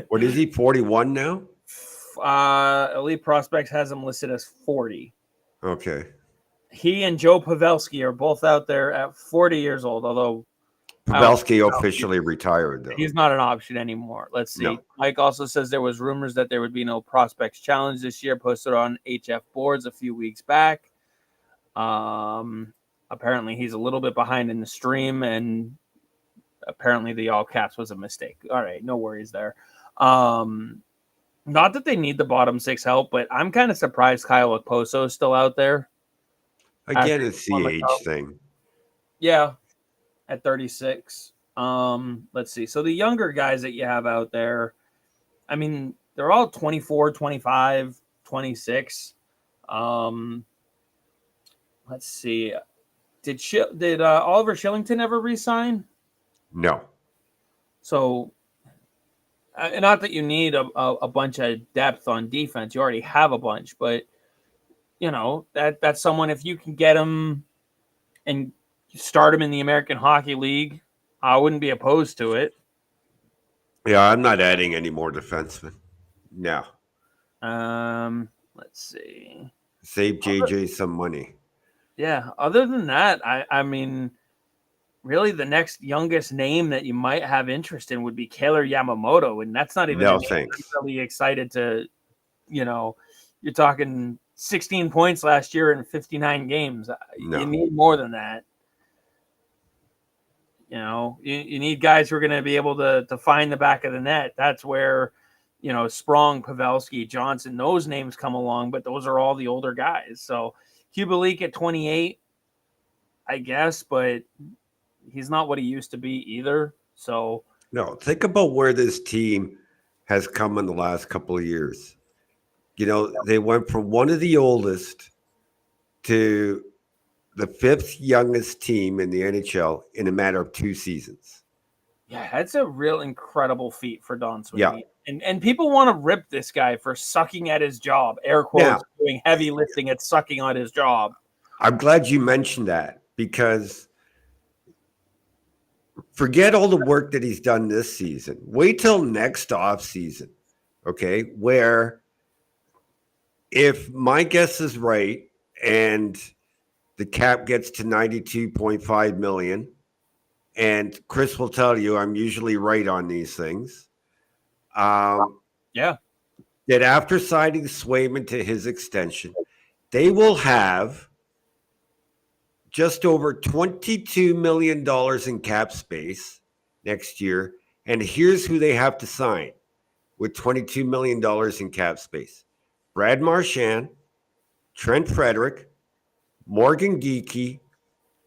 What is he? 41 now? Elite Prospects has him listed as 40. Okay. He and Joe Pavelski are both out there at 40 years old, although Pavelski officially retired, though. He's not an option anymore. Let's see. No. Mike also says there was rumors that there would be no Prospects Challenge this year, posted on HF boards a few weeks back. Apparently he's a little bit behind in the stream, and apparently the all caps was a mistake. All right, no worries there. Not that they need the bottom six help, but I'm kind of surprised Kyle Okposo is still out there. Again, it's the age thing. Yeah, at 36. Let's see. So the younger guys that you have out there, I mean, they're all 24, 25, 26. Let's see. Did Oliver Shillington ever resign? No. So, not that you need a bunch of depth on defense. You already have a bunch, but that's someone, if you can get him and start him in the American Hockey League, I wouldn't be opposed to it. Yeah, I'm not adding any more defensemen. No. Let's see. Save JJ some money. Yeah. Other than that, I mean, really the next youngest name that you might have interest in would be Kailer Yamamoto, and that's not even really excited to, you're talking 16 points last year in 59 games. No. You need more than that. You need guys who are going to be able to find the back of the net. That's where, Sprong, Pavelski, Johnson, those names come along, but those are all the older guys. So Kubalik at 28, I guess, but he's not what he used to be either. So No, think about where this team has come in the last couple of years. They went from one of the oldest to the fifth youngest team in the NHL in a matter of 2 seasons. yeah, that's a real incredible feat for Don Yeah. Sweeney. And people want to rip this guy for sucking at his job, air quotes, doing heavy lifting at sucking on his job. I'm glad you mentioned that, because forget all the work that he's done this season. Wait till next off season, okay? Where, if my guess is right and the cap gets to 92.5 million, and Chris will tell you I'm usually right on these things. Yeah. That after signing Swayman to his extension, they will have just over $22 million in cap space next year. And here's who they have to sign with $22 million in cap space: Brad Marchand, Trent Frederick, Morgan Geekie,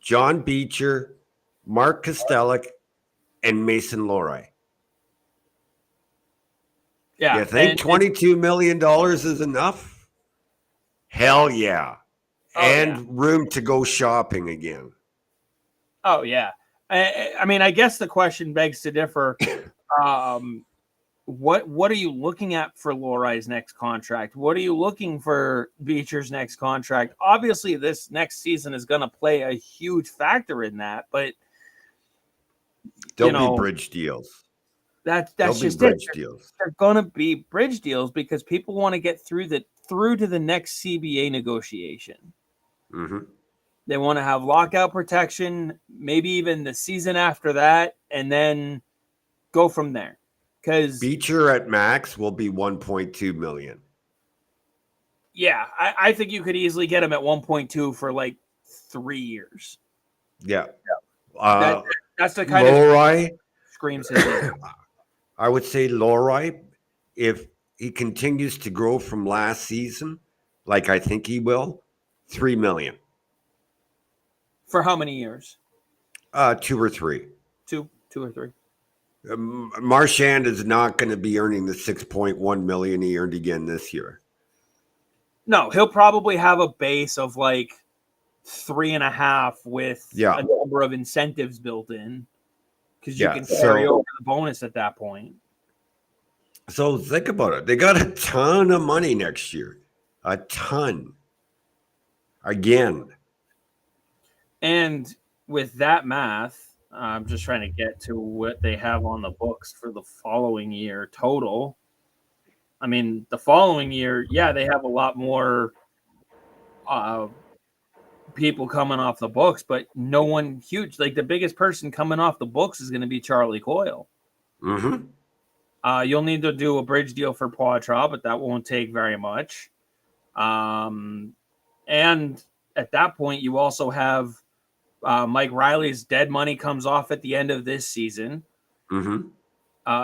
John Beecher, Mark Kostelik, and Mason Lohrei. Yeah. You think $22 million is enough? Hell yeah. Room to go shopping again. Oh, yeah. I mean, I guess the question begs to differ. What are you looking at for Lohrei's next contract? What are you looking for Beecher's next contract? Obviously, this next season is going to play a huge factor in that, but There'll be bridge deals. That's just bridge it. Deals. They're going to be bridge deals because people want to get through to the next CBA negotiation. Mm-hmm. They want to have lockout protection, maybe even the season after that, and then go from there. Because Beecher at max will be 1.2 million. Yeah, I think you could easily get him at 1.2 for like 3 years. Yeah. That's the kind Lohrei of screams his name. I would say Lohrei, if he continues to grow from last season, like I think he will, 3 million. For how many years? 2 or 3. Two or three. Marchand is not going to be earning the 6.1 million he earned again this year. No, he'll probably have a base of like 3.5 with a number of incentives built in, because you can carry over the bonus at that point. So think about it. They got a ton of money next year. A ton. Again. And with that math, I'm just trying to get to what they have on the books for the following year total. I mean, the following year, yeah, they have a lot more people coming off the books, but no one huge. Like the biggest person coming off the books is going to be Charlie Coyle. Mm-hmm. You'll need to do a bridge deal for Poitras, but that won't take very much. And at that point, you also have Mike Riley's dead money comes off at the end of this season. Mm-hmm.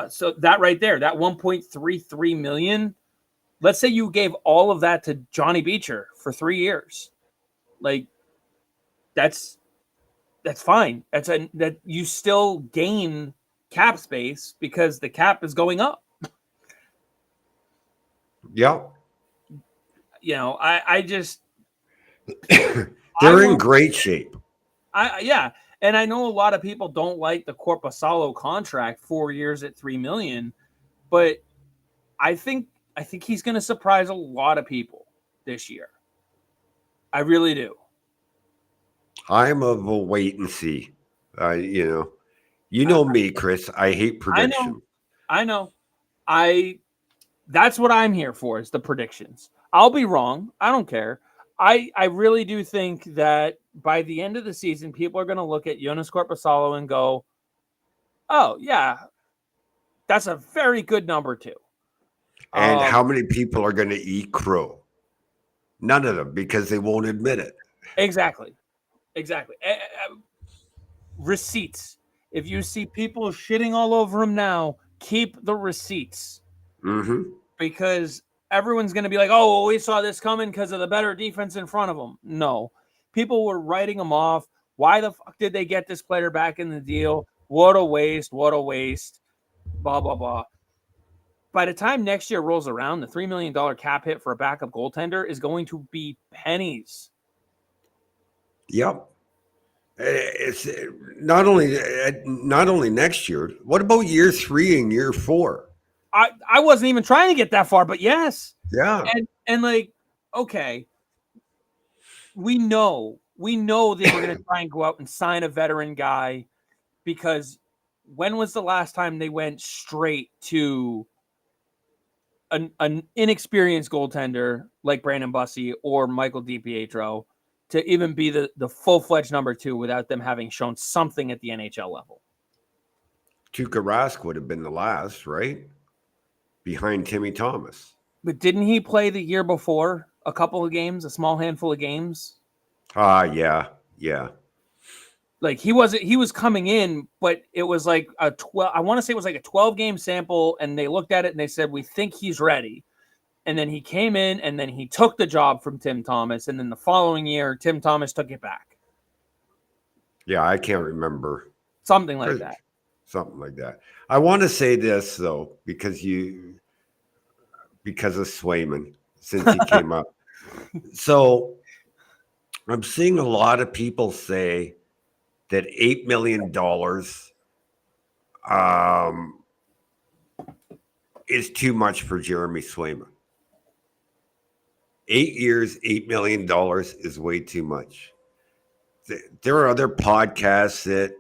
So that right there, that 1.33 million, let's say you gave all of that to Johnny Beecher for 3 years. Like that's fine. That you still gain cap space because the cap is going up. Yeah. I just they're in great shape. And I know a lot of people don't like the Korpisalo contract, 4 years at $3 million, but I think he's going to surprise a lot of people this year. I really do. I'm of a wait and see. You know me, Chris. I hate prediction. I know. That's what I'm here for, is the predictions. I'll be wrong. I don't care. I really do think that by the end of the season, people are going to look at Joonas Korpisalo and go, oh, yeah, that's a very good number too. And how many people are going to eat crow? None of them, because they won't admit it. Exactly. Receipts. If you see people shitting all over him now, keep the receipts Mm-hmm. because everyone's going to be like, oh, well, we saw this coming because of the better defense in front of them. No. People were writing him off. Why the fuck did they get this player back in the deal? What a waste. What a waste. Blah, blah, blah. By the time next year rolls around, the $3 million cap hit for a backup goaltender is going to be pennies. Yep. It's not only next year. What about year 3 and year 4? I wasn't even trying to get that far, but yes. Yeah. And like, okay, we know they were going to try and go out and sign a veteran guy because when was the last time they went straight to an inexperienced goaltender like Brandon Bussey or Michael DiPietro to even be the full-fledged number 2 without them having shown something at the NHL level? Tuukka Rask would have been the last, right? Behind Timmy Thomas. But didn't he play the year before a couple of games, a small handful of games? Yeah. Like he was coming in, but it was like a 12. I want to say it was like a 12-game sample, and they looked at it and they said, "We think he's ready." And then he came in, and then he took the job from Tim Thomas, and then the following year, Tim Thomas took it back. Yeah, I can't remember. Something like that. Something like that. I want to say this though, because of Swayman, since he came up. So I'm seeing a lot of people say that $8 million is too much for Jeremy Swayman. 8 years, $8 million is way too much. There are other podcasts that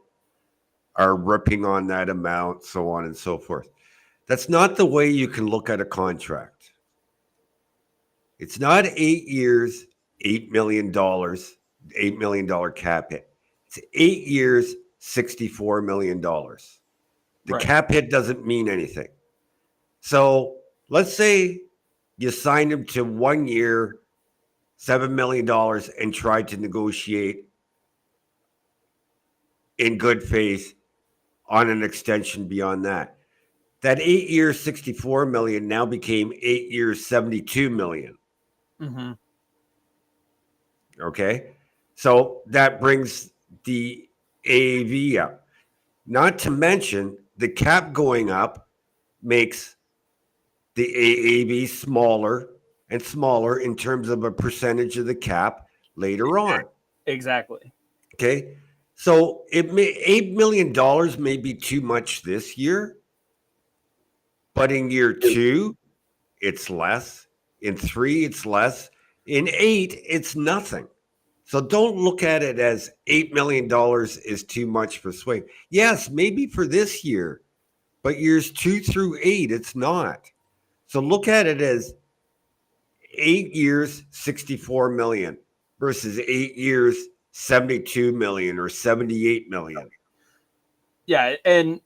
are ripping on that amount, so on and so forth. That's not the way you can look at a contract. It's not 8 years, $8 million, $8 million cap hit. It's 8 years, $64 million. The cap hit doesn't mean anything. So let's say you signed him to 1 year, $7 million, and tried to negotiate in good faith on an extension beyond that. That 8 years, $64 million now became 8 years, $72 million. Mm-hmm. Okay. So that brings the AAV up. Not to mention the cap going up makes the AAV smaller and smaller in terms of a percentage of the cap later on. Exactly. Okay. So $8 million may be too much this year, but in year 2, it's less. In 3, it's less. In 8, it's nothing. So don't look at it as $8 million is too much for Swing. Yes, maybe for this year, but years 2 through 8, it's not. So look at it as 8 years, $64 million versus 8 years, $72 million or $78 million. Yeah, and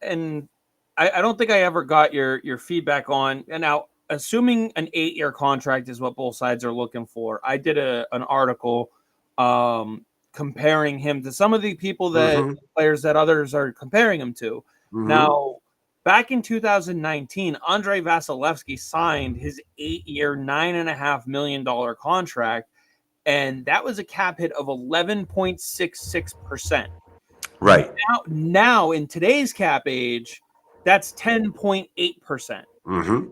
I don't think I ever got your feedback on. And now, assuming an 8-year contract is what both sides are looking for, I did an article comparing him to some of the people that players that others are comparing him to. Mm-hmm. Now, back in 2019, Andrei Vasilevsky signed his 8-year, $9.5 million contract, and that was a cap hit of 11.66%. Right. Now in today's cap age, that's 10.8%. Mm-hmm.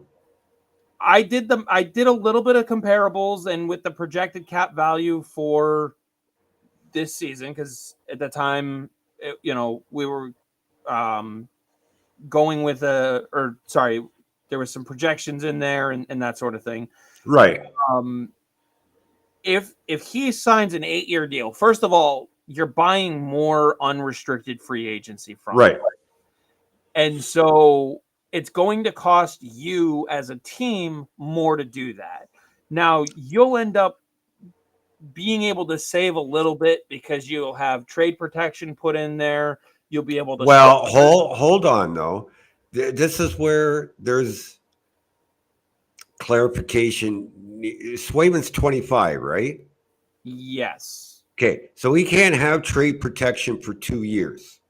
I did a little bit of comparables, and with the projected cap value for this season, because at the time, we were going with there was some projections in there and that sort of thing. Right. If he signs an 8-year deal, first of all, you're buying more unrestricted free agency from him. And so it's going to cost you as a team more to do that. Now, you'll end up being able to save a little bit because you'll have trade protection put in there. You'll be able to. Well, hold on, though. This is where there's clarification. Swayman's 25, right? Yes. Okay, so he can't have trade protection for 2 years.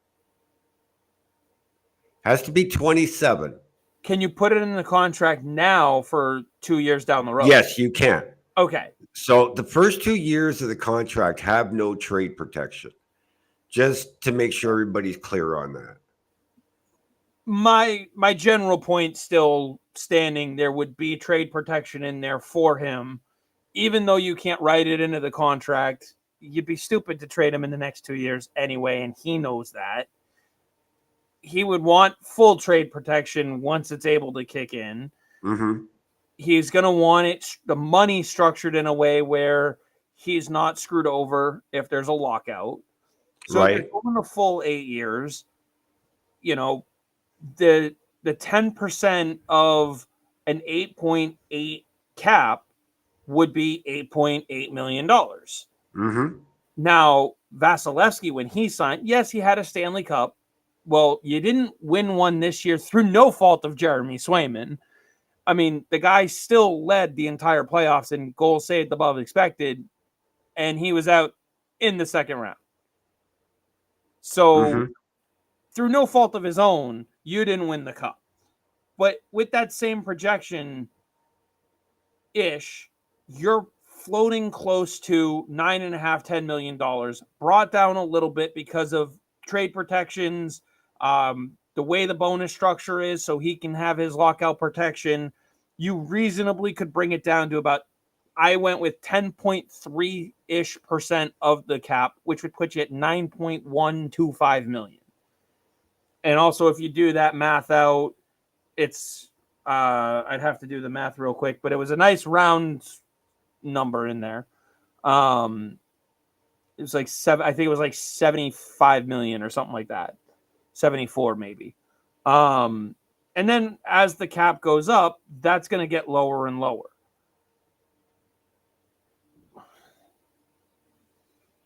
Has to be 27. Can you put it in the contract now for 2 years down the road? Yes, you can. Okay. So the first 2 years of the contract have no trade protection. Just to make sure everybody's clear on that. My general point still standing. There would be trade protection in there for him, even though you can't write it into the contract. You'd be stupid to trade him in the next 2 years anyway, and he knows that. He would want full trade protection once it's able to kick in. Mm-hmm. He's going to want the money structured in a way where he's not screwed over if there's a lockout. So Right. if you're going the full 8 years, the 10% of an 8.8 cap would be $8.8 million. Mm-hmm. Now, Vasilevsky, when he signed, yes, he had a Stanley Cup. Well, you didn't win one this year through no fault of Jeremy Swayman. I mean, the guy still led the entire playoffs in goals saved above expected, and he was out in the second round. So, through no fault of his own, you didn't win the cup. But with that same projection-ish, you're floating close to $9.5, $10 million, brought down a little bit because of trade protections, the way the bonus structure is, so he can have his lockout protection. You reasonably could bring it down to about, I went with 10.3-ish% of the cap, which would put you at $9.125 million. And also, if you do that math out, it's I'd have to do the math real quick, but it was a nice round number in there. It was like I think it was like 75 million or something like that. 74 maybe. And then as the cap goes up, that's going to get lower and lower.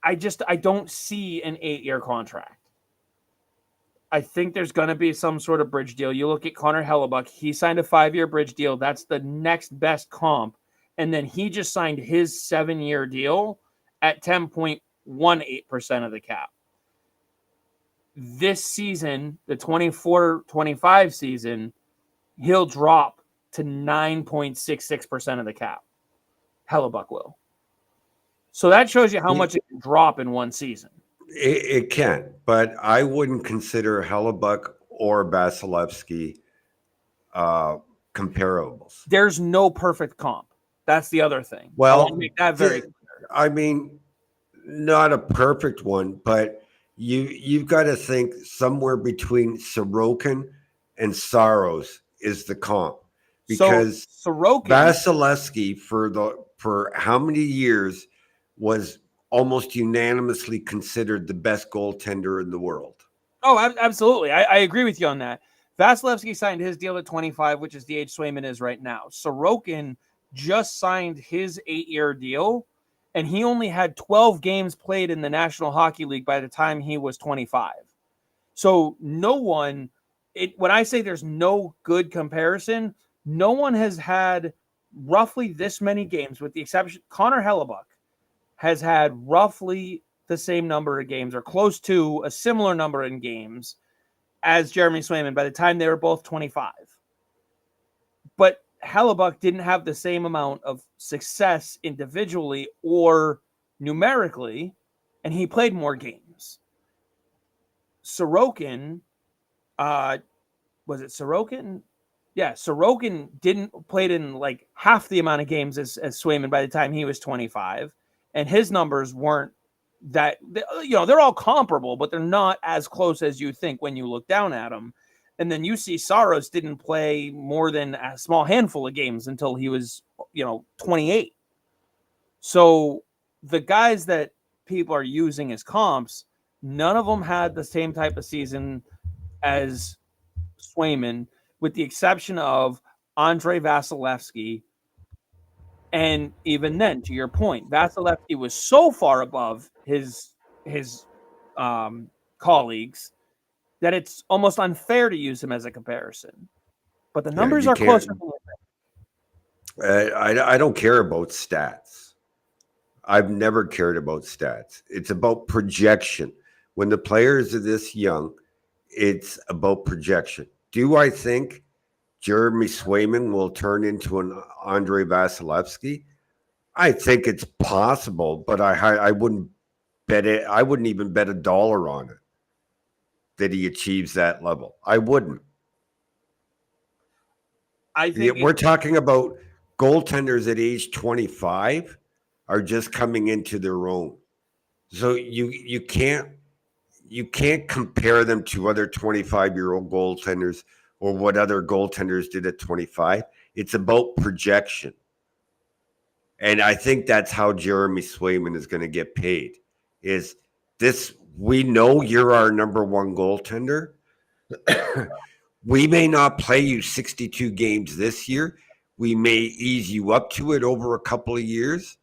I don't see an 8-year contract. I think there's going to be some sort of bridge deal. You look at Connor Hellebuck. He signed a 5-year bridge deal. That's the next best comp. And then he just signed his 7-year deal at 10.18% of the cap. This season, the 24-25 season, he'll drop to 9.66% of the cap. Hellebuck will. So that shows you how much it can drop in one season. It can, but I wouldn't consider Hellebuck or Vasilevsky comparables. There's no perfect comp. That's the other thing. Well, I want to make that very clear. I mean, not a perfect one, but you've got to think somewhere between Sorokin and Saros is the comp, because so Sorokin, Vasilevsky for how many years was almost unanimously considered the best goaltender in the world. Oh, absolutely. I agree with you on that. Vasilevsky signed his deal at 25, which is the age Swayman is right now. Sorokin just signed his 8-year deal, and he only had 12 games played in the National Hockey League by the time he was 25. So no one, when I say there's no good comparison, no one has had roughly this many games, with the exception, Connor Hellebuck has had roughly the same number of games, or close to a similar number in games, as Jeremy Swayman by the time they were both 25. But Hellebuck didn't have the same amount of success individually or numerically, and he played more games. Sorokin, was it Sorokin? Yeah, Sorokin played in like half the amount of games as Swayman by the time he was 25. And his numbers weren't that, they're all comparable, but they're not as close as you think when you look down at them. And then you see Saros didn't play more than a small handful of games until he was, 28. So the guys that people are using as comps, none of them had the same type of season as Swayman, with the exception of Andrei Vasilevsky. And even then, to your point, Vasilevsky was so far above his colleagues that it's almost unfair to use him as a comparison. But the numbers are closer. I don't care about stats. I've never cared about stats. It's about projection. When the players are this young, it's about projection. Do I think Jeremy Swayman will turn into an Andre Vasilevsky? I think it's possible, but I wouldn't bet it. I wouldn't even bet $1 on it that he achieves that level. I wouldn't. I think We're talking about goaltenders at age 25 are just coming into their own. So you can't compare them to other 25-year-old goaltenders or what other goaltenders did at 25. It's about projection. And I think that's how Jeremy Swayman is going to get paid. Is this, we know you're our number one goaltender. We may not play you 62 games this year. We may ease you up to it over a couple of years.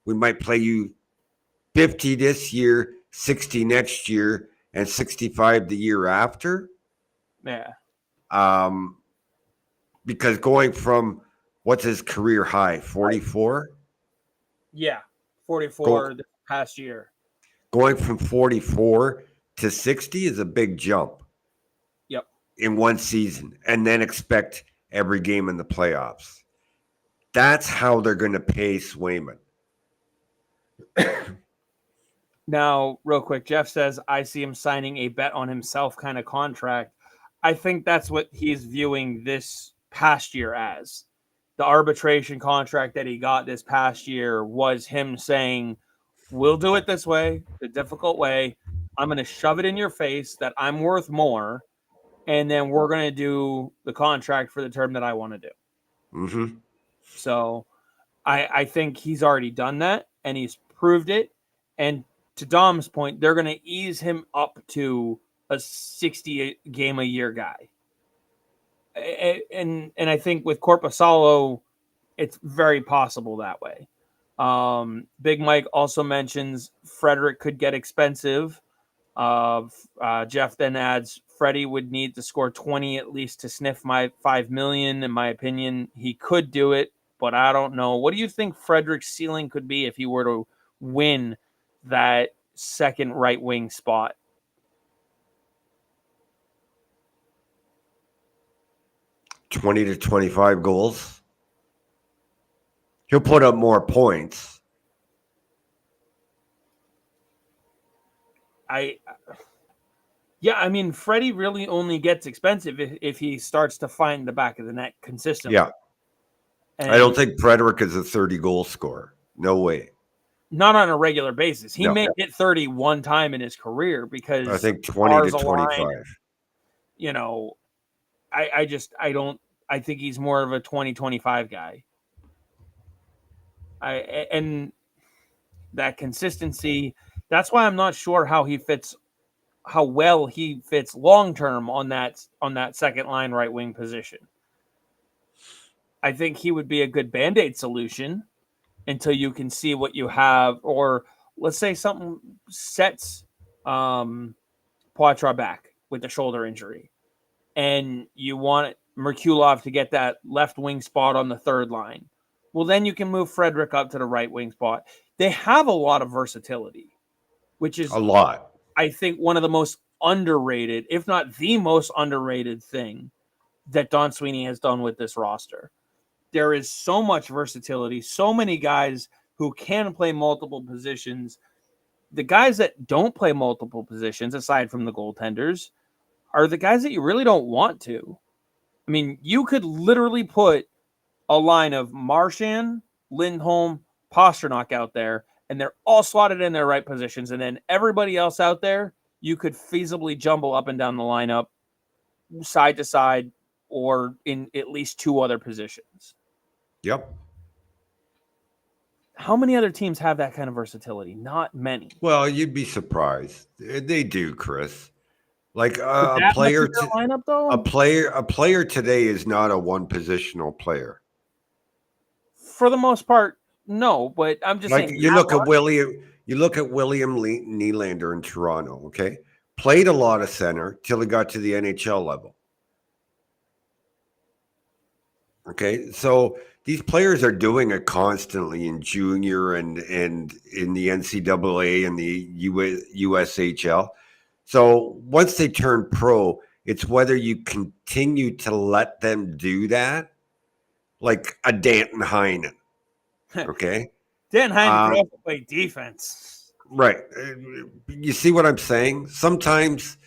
We might play you 50 this year, 60 next year, and 65 the year after. Yeah. Because going from, what's his career high, 44? Yeah, 44 this past year. Going from 44 to 60 is a big jump. Yep. In one season, and then expect every game in the playoffs. That's how they're going to pay Swayman. Now, real quick, Jeff says, I see him signing a bet on himself kind of contract. I think that's what he's viewing this past year as. The arbitration contract that he got this past year was him saying, we'll do it this way, the difficult way. I'm going to shove it in your face that I'm worth more, and then we're going to do the contract for the term that I want to do. Mm-hmm. So I think he's already done that, and he's proved it. And to Dom's point, they're going to ease him up to a 60 game a year guy. And I think with Korpisalo, it's very possible that way. Big Mike also mentions Frederick could get expensive. Jeff then adds, Freddie would need to score 20 at least to sniff my $5 million. In my opinion, he could do it, but I don't know. What do you think Frederick's ceiling could be if he were to win that second right wing spot? $20 to $25 goals. He'll put up more points. I mean, Freddie really only gets expensive if he starts to find the back of the net consistently. Yeah. And I don't think Frederick is a 30-goal scorer. No way. Not on a regular basis. He may hit 30 one time in his career because I think 20 to 25. I think he's more of a 20-25 guy. And that consistency, that's why I'm not sure how well he fits long-term on that second line right wing position. I think he would be a good Band-Aid solution until you can see what you have, or let's say something sets Poitras back with the shoulder injury, and you want Merkulov to get that left wing spot on the third line. Well, then you can move Frederick up to the right wing spot. They have a lot of versatility, which is a lot. I think one of the most underrated, if not the most underrated thing that Don Sweeney has done with this roster. There is so much versatility, so many guys who can play multiple positions. The guys that don't play multiple positions, aside from the goaltenders, are the guys that you really don't want to. I mean, you could literally put a line of Marchand, Lindholm, Pasternak out there, and they're all slotted in their right positions. And then everybody else out there, you could feasibly jumble up and down the lineup, side to side, or in at least two other positions. Yep. How many other teams have that kind of versatility? Not many. Well, you'd be surprised. They do, Chris. Like a player, lineup, though? a player today is not a one-positional player. For the most part, no. But I'm just saying. You look at William Nylander in Toronto. Okay, played a lot of center till he got to the NHL level. Okay, so these players are doing it constantly in junior and in the NCAA and the USHL. So once they turn pro, it's whether you continue to let them do that, like a Danton Heinen. Okay. Dan Heinen could also play defense. Right. You see what I'm saying? Sometimes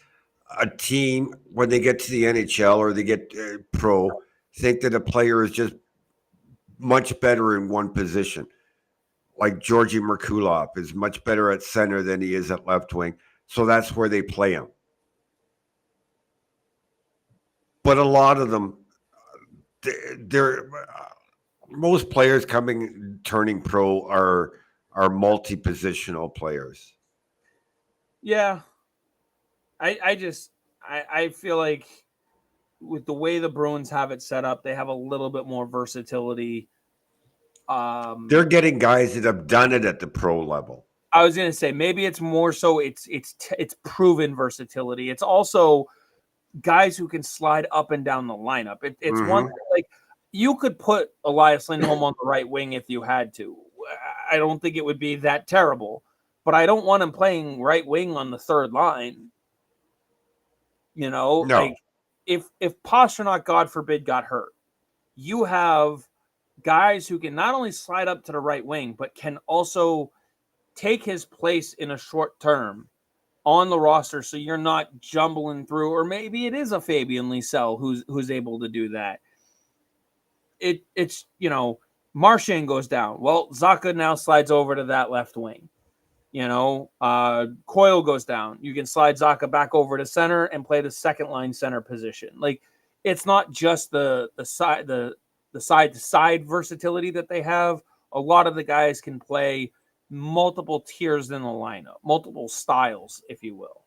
a team, when they get to the NHL or they get pro, think that a player is just much better in one position. Like Georgi Merkulov is much better at center than he is at left wing. So that's where they play him. But a lot of them, they're most players turning pro are multi-positional players. Yeah. I feel like with the way the Bruins have it set up, they have a little bit more versatility. They're getting guys that have done it at the pro level. I was going to say maybe it's more so it's proven versatility. It's also guys who can slide up and down the lineup. It's one like you could put Elias Lindholm on the right wing if you had to. I don't think it would be that terrible, but I don't want him playing right wing on the third line. You know, No. like if Pastrnak, God forbid, got hurt, you have guys who can not only slide up to the right wing, but can also take his place in a short term on the roster, so you're not jumbling through. Or maybe it is a Fabian Lysell who's able to do that. It's Marchand goes down. Well, Zacha now slides over to that left wing. Coyle goes down. You can slide Zacha back over to center and play the second line center position. Like, it's not just the side to side versatility that they have. A lot of the guys can play multiple tiers in the lineup, multiple styles, if you will.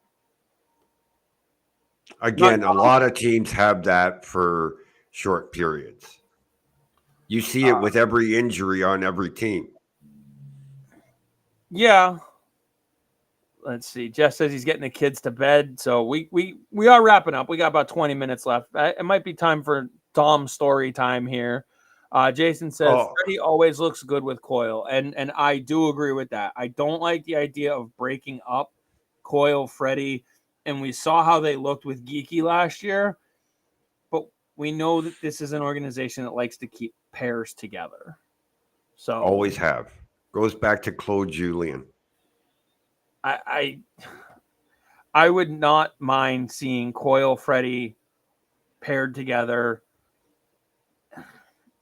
Again, a lot of teams have that for short periods. You see it with every injury on every team. Yeah. Let's see. Jeff says he's getting the kids to bed, so we are wrapping up. We got about 20 minutes left. It might be time for Dom's story time here. Jason says Freddie always looks good with Coyle, and I do agree with that. I don't like the idea of breaking up Coyle, Freddie, and we saw how they looked with Geeky last year, but we know that this is an organization that likes to keep pairs together. So always have. Goes back to Claude Julien. I would not mind seeing Coyle, Freddie paired together,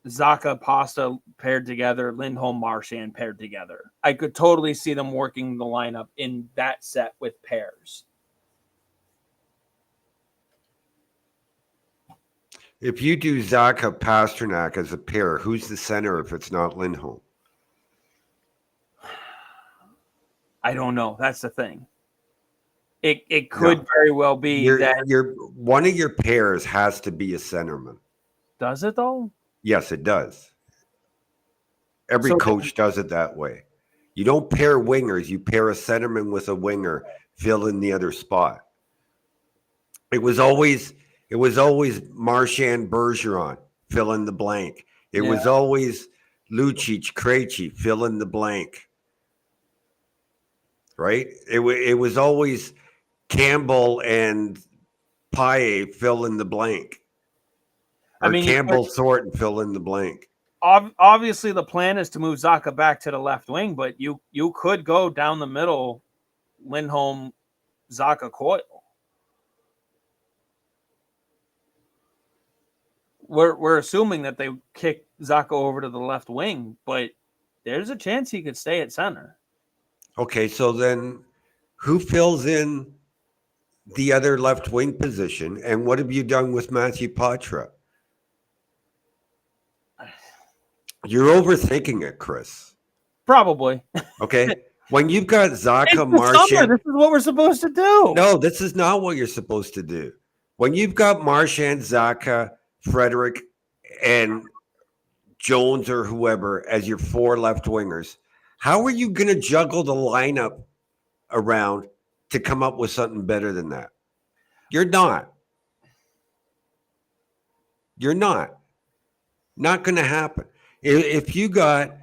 Zacha, Pasta paired together, Lindholm, Marchand paired together. I could totally see them working the lineup in that set with pairs. If you do Zacha, Pastrnak as a pair, who's the center if it's not Lindholm? I don't know. That's the thing. It could very well be that one of your pairs has to be a centerman. Does it though? Yes, it does. Every coach does it that way. You don't pair wingers. You pair a centerman with a winger, fill in the other spot. It was always Marchand, Bergeron, fill in the blank. It was always Lucic, Krejci, fill in the blank. Right? It was always Campbell and Paille, fill in the blank. Or Campbell, Thornton, fill in the blank. Obviously, the plan is to move Zacha back to the left wing, but you could go down the middle, Lindholm, Zacha, Coyle. We're assuming that they kick Zacha over to the left wing, but there's a chance he could stay at center. Okay, so then who fills in the other left wing position, and what have you done with Matthew Poitras? You're overthinking it, Chris. Probably. Okay. When you've got Zacha, Marchand, this is what we're supposed to do. No, this is not what you're supposed to do. When you've got Marchand, Zacha, Frederick, and Jones or whoever as your four left wingers, how are you going to juggle the lineup around to come up with something better than that? You're not. You're not. Not going to happen. If you got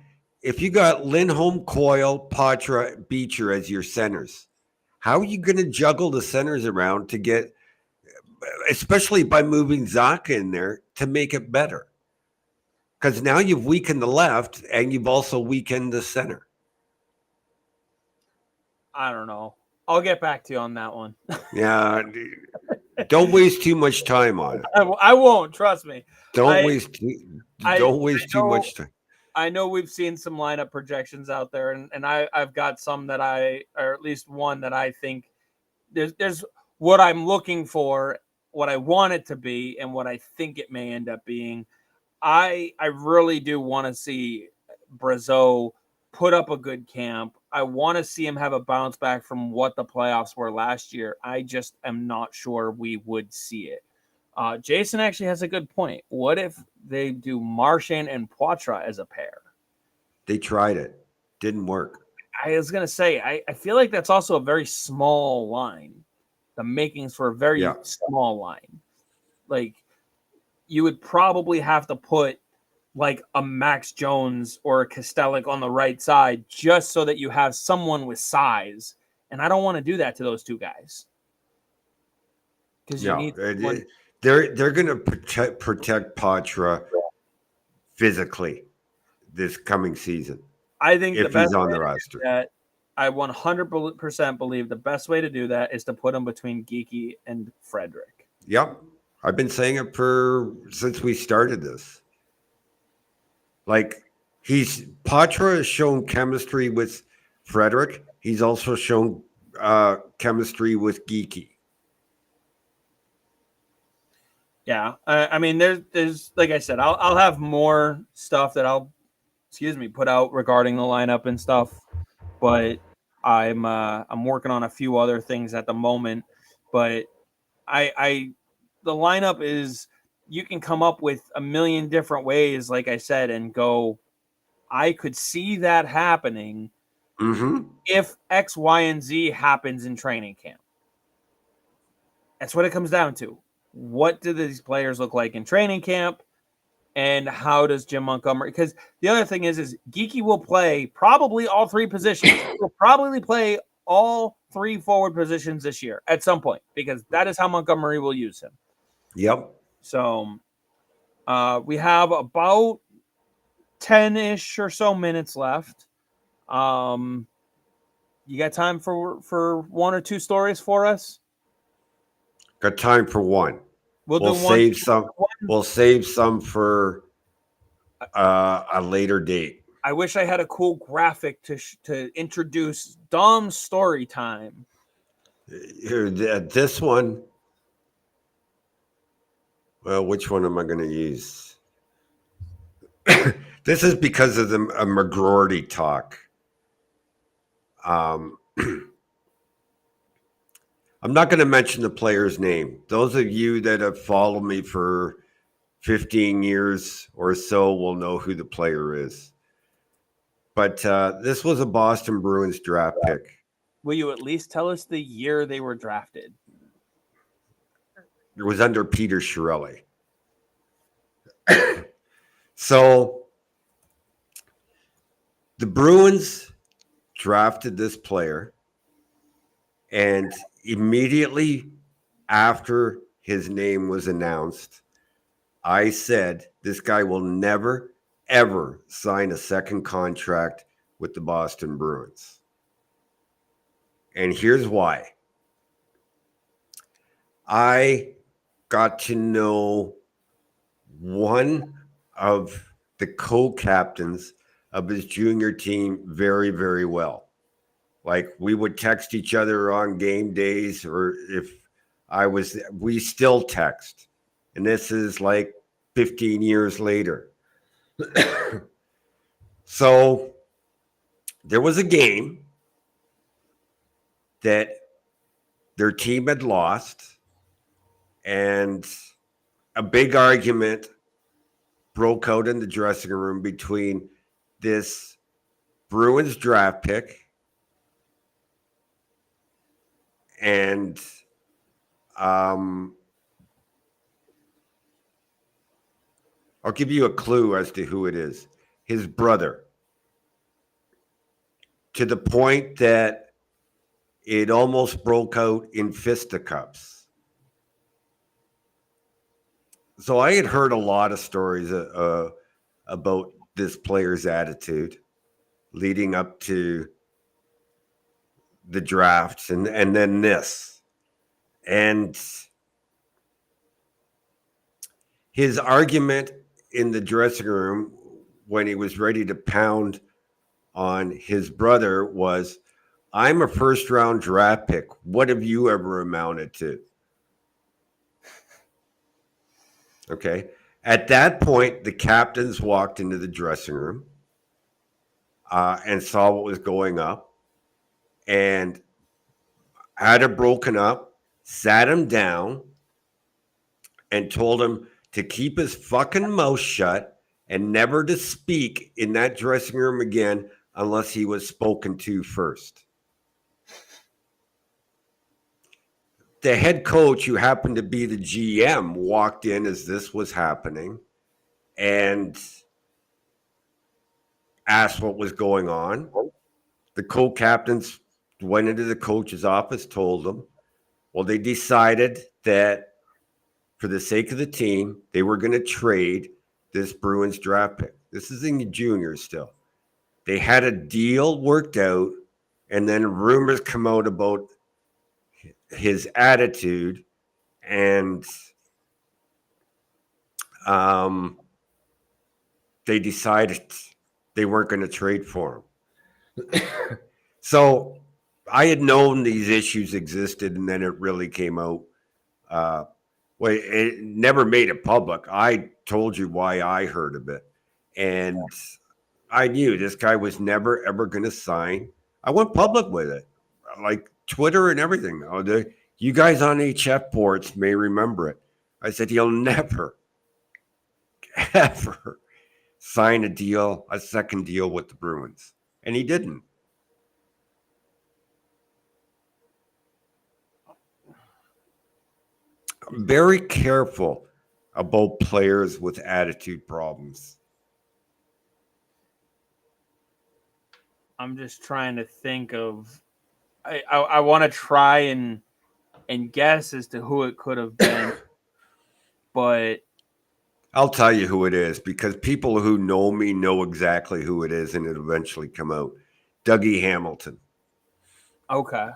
Lindholm, Coyle, Poitras, Beecher as your centers, How are you going to juggle the centers around to get, especially by moving Zaka in there to make it better? Because now you've weakened the left and you've also weakened the center. I don't know. I'll get back to you on that one. Yeah. Don't waste too much time on it. I won't, trust me. Don't waste too much time. I know we've seen some lineup projections out there, and I've got some that or at least one that I think there's what I'm looking for, what I want it to be, and what I think it may end up being. I really do want to see Brazeau put up a good camp. I want to see him have a bounce back from what the playoffs were last year. I just am not sure we would see it. Jason actually has a good point. What if they do Marchand and Poitras as a pair? They tried it. Didn't work. I was going to say, I feel like that's also a very small line. The makings for a very small line. Like, you would probably have to put like a Max Jones or a Kostelic on the right side just so that you have someone with size. And I don't want to do that to those two guys. Because you need one. They're going to protect Poitras physically this coming season. I think if he's on the roster. I 100% believe the best way to do that is to put him between Geeky and Frederick. Yep. I've been saying it since we started this. Like, Poitras has shown chemistry with Frederick. He's also shown chemistry with Geeky. Yeah, I mean, there's like I said, I'll have more stuff that I'll put out regarding the lineup and stuff, but I'm working on a few other things at the moment. But the lineup is, you can come up with a million different ways, like I said, and go, I could see that happening if X, Y, and Z happens in training camp. That's what it comes down to. What do these players look like in training camp? And how does Jim Montgomery? Because the other thing is Geeky will play probably all three positions. He will probably play all three forward positions this year at some point, because that is how Montgomery will use him. Yep. So we have about 10-ish or so minutes left. You got time for one or two stories for us? Got time for one. We'll save some for a later date. I wish I had a cool graphic to introduce Dom's story time. This one. Well, which one am I going to use? This is because of the McGroarty talk. I'm not going to mention the player's name. Those of you that have followed me for 15 years or so will know who the player is. But this was a Boston Bruins draft pick. Will you at least tell us the year they were drafted? It was under Peter Chiarelli. So the Bruins drafted this player, and immediately after his name was announced, I said, this guy will never, ever sign a second contract with the Boston Bruins. And here's why. I got to know one of the co-captains of his junior team very, very well. Like, we would text each other on game days, or we still text. And this is like 15 years later. So there was a game that their team had lost, and a big argument broke out in the dressing room between this Bruins draft pick and I'll give you a clue as to who it is. His brother. To the point that it almost broke out in fisticuffs. So I had heard a lot of stories about this player's attitude leading up to the drafts and then this. And his argument in the dressing room when he was ready to pound on his brother was, I'm a first round draft pick. What have you ever amounted to? Okay. At that point, the captains walked into the dressing room and saw what was going up and had it broken up, sat him down, and told him to keep his fucking mouth shut and never to speak in that dressing room again unless he was spoken to first. The head coach, who happened to be the GM, walked in as this was happening and asked what was going on. The co-captains went into the coach's office, told them. Well, they decided that for the sake of the team, they were going to trade this Bruins draft pick. This is in the juniors still. They had a deal worked out, and then rumors come out about his attitude, and they decided they weren't going to trade for him. So I had known these issues existed, and then it really came out. Well, it never made it public. I told you why I heard of it. And I knew this guy was never, ever going to sign. I went public with it, like Twitter and everything. You guys on HF boards may remember it. I said, he'll never, ever sign a second deal with the Bruins. And he didn't. I'm very careful about players with attitude problems. I'm just trying to think of. I want to try and guess as to who it could have been, but I'll tell you who it is because people who know me know exactly who it is, and it'll eventually come out. Dougie Hamilton. Okay.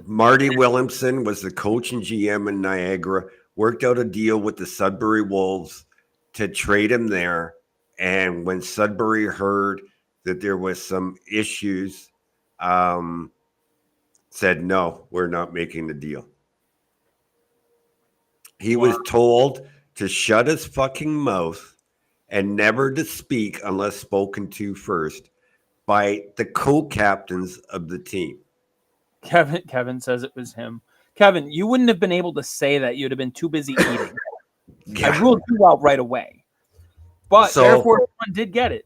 Marty Williamson was the coach and GM in Niagara, worked out a deal with the Sudbury Wolves to trade him there. And when Sudbury heard that there was some issues, said, no, we're not making the deal. He was told to shut his fucking mouth and never to speak unless spoken to first by the co-captains of the team. Kevin says it was him. Kevin, you wouldn't have been able to say that. You'd have been too busy eating. Yeah. I ruled you out right away. But Air Force One did get it.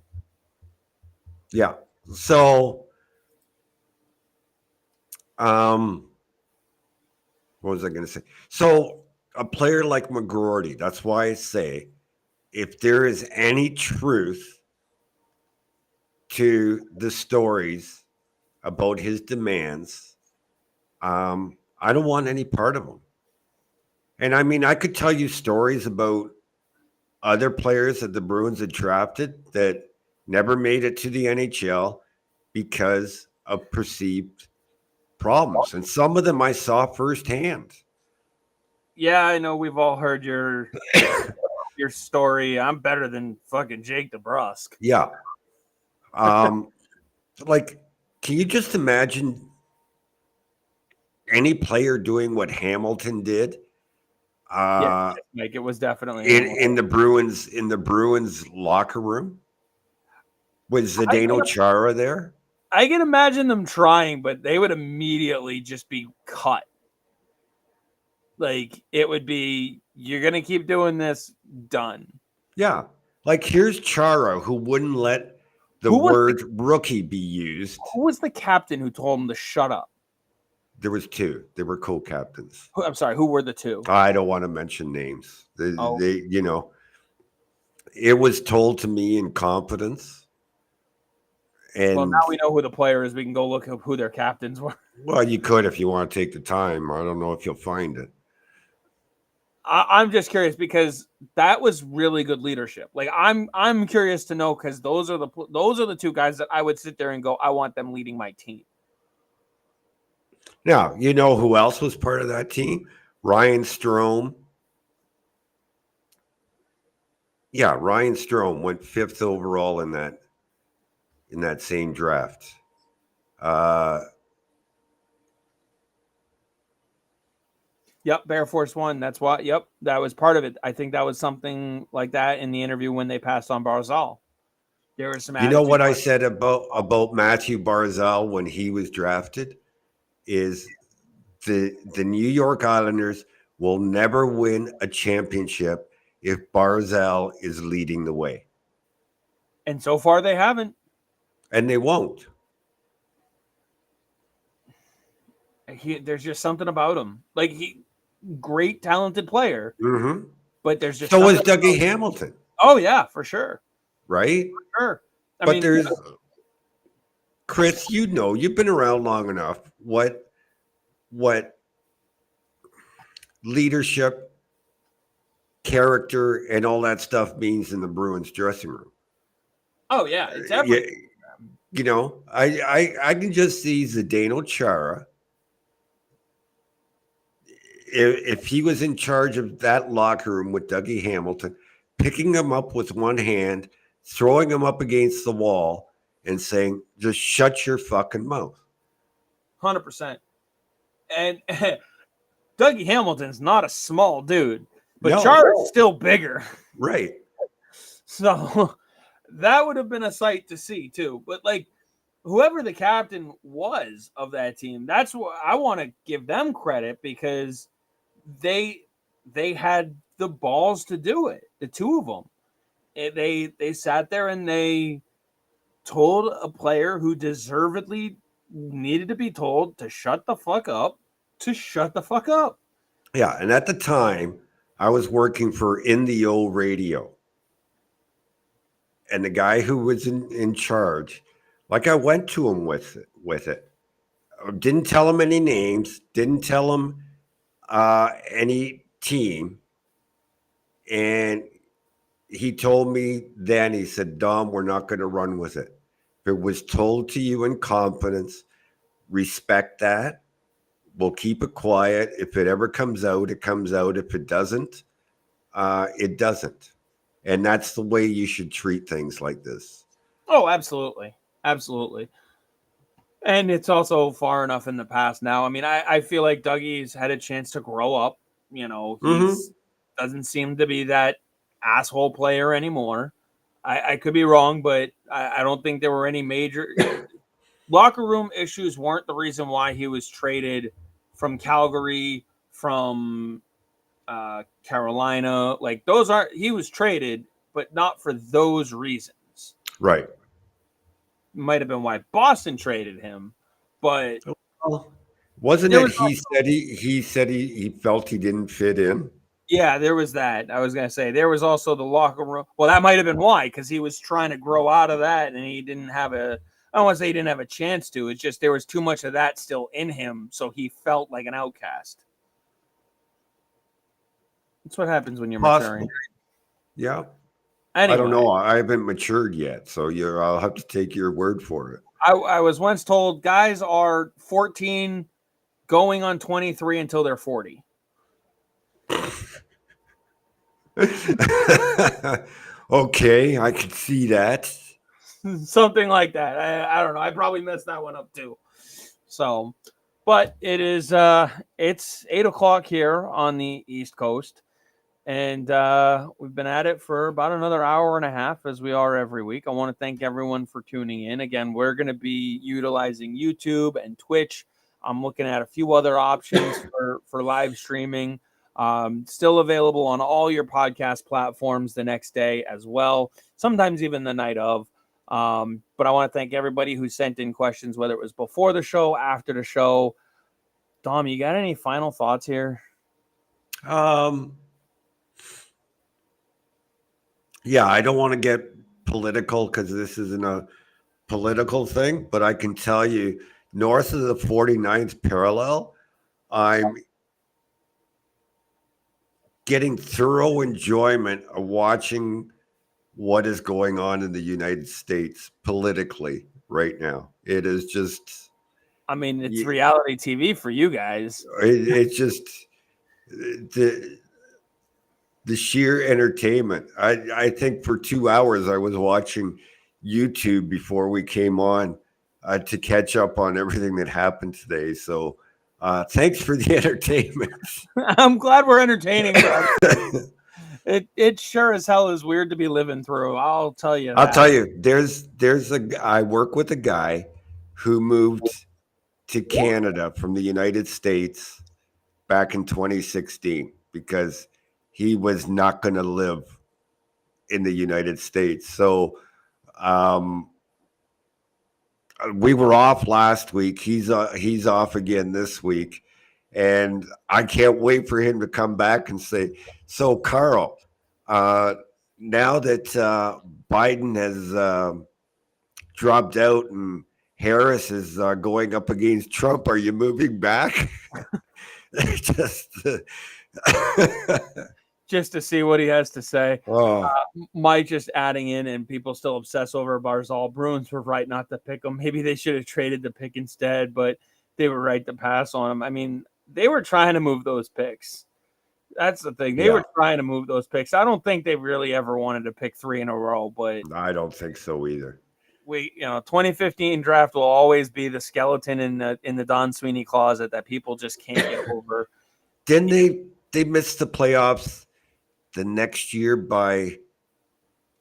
Yeah. So, what was I going to say? So, a player like McGroarty, that's why I say, if there is any truth to the stories about his demands, I don't want any part of them. And I mean, I could tell you stories about other players that the Bruins had drafted that never made it to the NHL because of perceived problems. And some of them I saw firsthand. Yeah, I know we've all heard your story. I'm better than fucking Jake DeBrusk. Yeah. Like, can you just imagine any player doing what Hamilton did? Yeah, like it was definitely in the Bruins locker room. Was Zdeno Chara there? I can imagine them trying, but they would immediately just be cut. Like it would be, you're gonna keep doing this, done. Yeah, like here's Chara who wouldn't let the word rookie be used. Who was the captain who told him to shut up? There was two. They were co-captains. I'm sorry. Who were the two? I don't want to mention names. They it was told to me in confidence. And well, now we know who the player is. We can go look up who their captains were. Well, you could if you want to take the time. I don't know if you'll find it. I'm just curious because that was really good leadership. Like I'm curious to know because those are the two guys that I would sit there and go, I want them leading my team. Now, you know who else was part of that team? Ryan Strome. Yeah, Ryan Strome went 5th overall in that same draft. Yep, Bear Force One. That's why. Yep, that was part of it. I think that was something like that in the interview when they passed on Barzal. There was some You know attitude. what I said about Matthew Barzal when he was drafted is the New York Islanders will never win a championship if Barzal is leading the way, And so far they haven't. and they won't. There's just something about him. Like great talented player, Mm-hmm. but there's just So was something. Dougie Hamilton, Oh yeah, for sure, right? for sure. I But mean, there's Chris. You know, you've been around long enough. What leadership, character, and all that stuff means in the Bruins dressing room. oh yeah, it's Yeah, everything. you know, I can just see Zdeno Chara if he was in charge of that locker room with Dougie Hamilton, picking him up with one hand, throwing him up against the wall, and saying, "Just shut your fucking mouth." 100%. And Dougie Hamilton's not a small dude, but No, Chara's still bigger. right? So that would have been a sight to see too. But like whoever the captain was of that team, that's what I want to give them credit because they they had the balls to do it. The two of them. They sat there and they told a player who deservedly needed to be told to shut the fuck up, to shut the fuck up. Yeah, and at the time, I was working for In the O Radio, and the guy who was in charge, like I went to him with it. Didn't tell him any names, didn't tell him any team, and he told me then, he said, Dom, we're not going to run with it. If it was told to you in confidence, respect that. We'll keep it quiet. If it ever comes out, it comes out. If it doesn't, it doesn't. And that's the way you should treat things like this. Oh, absolutely. Absolutely. And it's also far enough in the past now. I mean, I feel like Dougie's had a chance to grow up. You know, Mm-hmm. he's doesn't seem to be that asshole player anymore. I could be wrong, but I don't think there were any major locker room issues weren't the reason why he was traded from Calgary, from Carolina. Like those aren't he was traded, but not for those reasons. Right. Might have been why Boston traded him, but Well, wasn't there it was he felt he didn't fit in? yeah, there was that. I was gonna say there was also the locker room. Well, that might have been why, because he was trying to grow out of that, and he didn't have a. I don't want to say he didn't have a chance to. It's just there was too much of that still in him, so he felt like an outcast. That's what happens when you're maturing. Possible. Yeah. I don't Anyway, know. I haven't matured yet, so I'll have to take your word for it. I was once told guys are 14 going on 23 until they're 40. Okay, I can see that. Something like that. I don't know. I probably messed that one up too. So, but it is it's 8 o'clock here on the East Coast, and we've been at it for about another hour and a half, as we are every week. I want to thank everyone for tuning in. Again, we're going to be utilizing YouTube and Twitch. I'm looking at a few other options for live streaming. Still available on all your podcast platforms the next day as well, sometimes even the night of. But I want to thank everybody who sent in questions, whether it was before the show, after the show. Dom, you got any final thoughts here? Um, yeah, I don't want to get political because this isn't a political thing, but I can tell you north of the 49th parallel, I'm getting thorough enjoyment of watching what is going on in the United States politically right now. It is just, I mean, it's reality TV for you guys. it's just the sheer entertainment. I think for 2 hours I was watching YouTube before we came on to catch up on everything that happened today. So thanks for the entertainment. I'm glad we're entertaining. It sure as hell is weird to be living through. I'll tell you that. I'll tell you, I work with a guy who moved to Canada from the United States back in 2016 because he was not going to live in the United States. So we were off last week. He's off again this week, and I can't wait for him to come back and say, "So, Carl, now that Biden has dropped out and Harris is going up against Trump, are you moving back?" Just to see what he has to say. Oh. Mike just adding in, and people still obsess over Barzal. Bruins were right not to pick him. Maybe they should have traded the pick instead, but they were right to pass on him. I mean, they were trying to move those picks. That's the thing. They were trying to move those picks. I don't think they really ever wanted to pick 3 in a row, but I don't think so either. 2015 draft will always be the skeleton in the Don Sweeney closet that people just can't get over. Didn't they missed the playoffs the next year by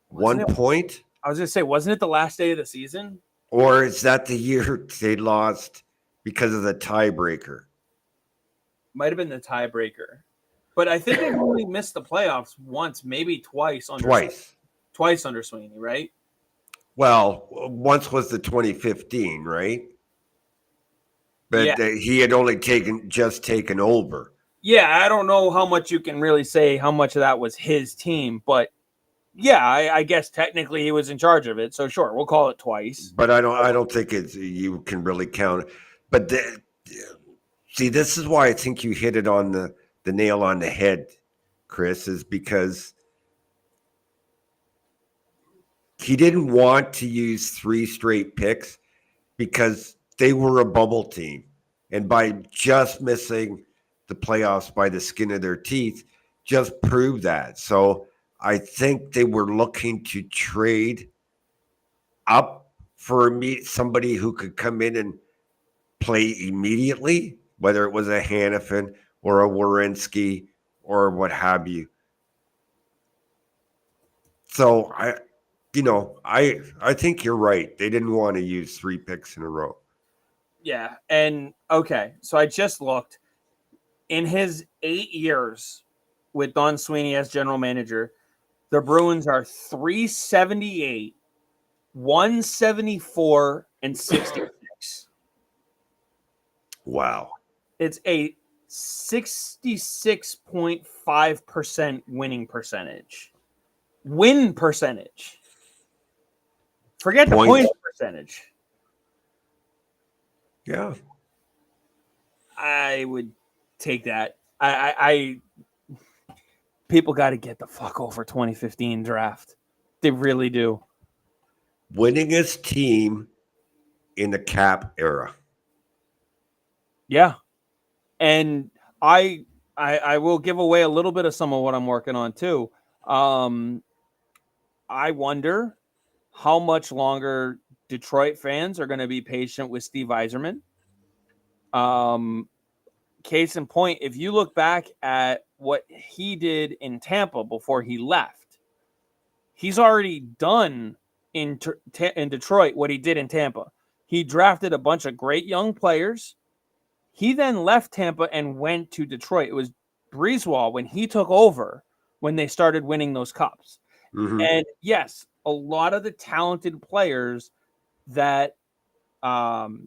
1 point? I was going to say, wasn't it the last day of the season? Or is that the year they lost because of the tiebreaker? Might have been the tiebreaker. But I think they've only missed the playoffs once, maybe twice. Twice under Sweeney, right? Well, once was the 2015, right? But he had only just taken over. Yeah, I don't know how much you can really say how much of that was his team, but yeah, I guess technically he was in charge of it. So sure, we'll call it twice. But I don't think you can really count it. But see, this is why I think you hit it on the nail on the head, Chris, is because he didn't want to use 3 straight picks because they were a bubble team. And by just missing the playoffs by the skin of their teeth, just proved that. So I think they were looking to trade up for somebody who could come in and play immediately, whether it was a Hannafin or a Werenski or what have you. So I think you're right. They didn't want to use 3 picks in a row. Yeah. And okay, so I just looked. In his 8 years with Don Sweeney as general manager, the Bruins are 378, 174, and 66. Wow. It's a 66.5% winning percentage. Win percentage. Forget the point percentage. Yeah. I would take that. I people got to get the fuck over 2015 draft. They really do. Winningest team in the cap era. Yeah. And I will give away a little bit of some of what I'm working on too. I wonder how much longer Detroit fans are going to be patient with Steve Yzerman. Case in point, if you look back at what he did in Tampa before he left, he's already done in Detroit what he did in Tampa. He drafted a bunch of great young players. He then left Tampa and went to Detroit. It was Breezewall when he took over when they started winning those cups. Mm-hmm. And yes, a lot of the talented players that Yzerman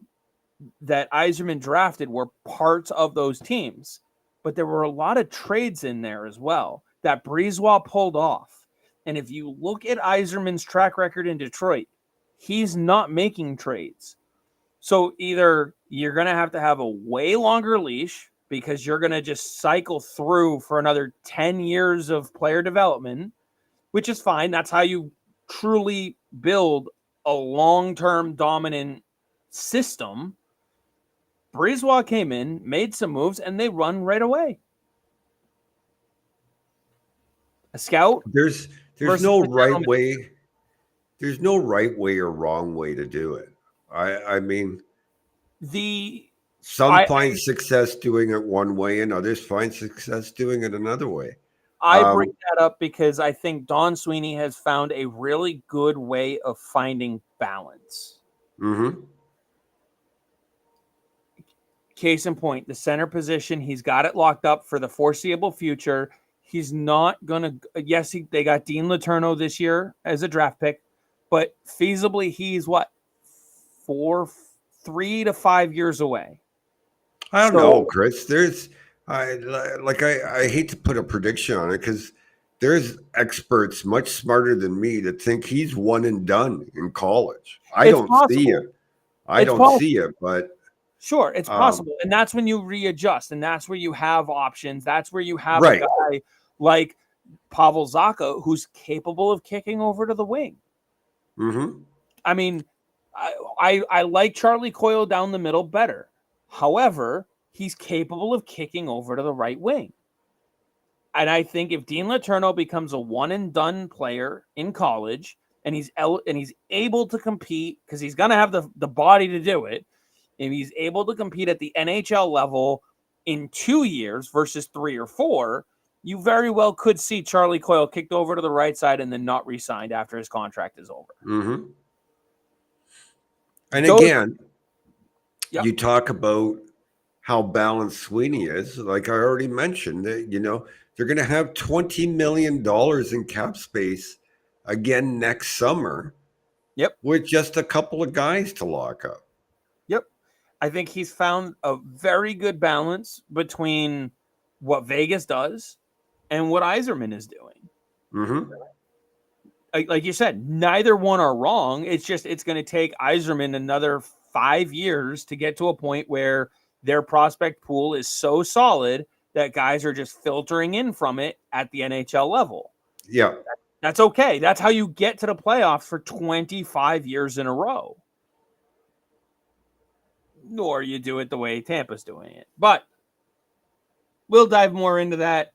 drafted were parts of those teams, but there were a lot of trades in there as well that Breezewall pulled off. And if you look at Yzerman's track record in Detroit, he's not making trades. So either you're going to have a way longer leash because you're going to just cycle through for another 10 years of player development, which is fine. That's how you truly build a long-term dominant system. Brisebois came in, made some moves, and they run right away. A scout There's versus no the right gentleman. way. There's no right way or wrong way to do it. I mean, The some I find success doing it one way, and others find success doing it another way. I bring Um, that up because I think Don Sweeney has found a really good way of finding balance. mhm. Case in point, the center position, he's got it locked up for the foreseeable future. He's not going to, yes, they got Dean Letourneau this year as a draft pick, but feasibly, he's what, 3 to 5 years away. I don't So know, Chris. I hate to put a prediction on it because there's experts much smarter than me that think he's one and done in college. I it's don't see possible. it. I It's don't possible. see it, but Sure, it's um, possible. And that's when you readjust, and that's where you have options. That's where you have a right. guy like Pavel Zacha who's capable of kicking over to the wing. Hmm. I mean, I like Charlie Coyle down the middle better. However, he's capable of kicking over to the right wing. And I think if Dean Letourneau becomes a one and done player in college and he's able to compete because he's going to have the body to do it, if he's able to compete at the NHL level in 2 years versus 3 or 4, you very well could see Charlie Coyle kicked over to the right side and then not re-signed after his contract is over. Hmm. And Those, again, yeah, you talk about how balanced Sweeney is. Like I already mentioned, that they're going to have $20 million in cap space again next summer yep, with just a couple of guys to lock up. yep. I think he's found a very good balance between what Vegas does and what Yzerman is doing. Hmm. Like you said, neither one are wrong. It's just it's going to take Yzerman another 5 years to get to a point where their prospect pool is so solid that guys are just filtering in from it at the NHL level. Yeah. That's okay. That's how you get to the playoffs for 25 years in a row. Nor you do it the way Tampa's doing it. But we'll dive more into that.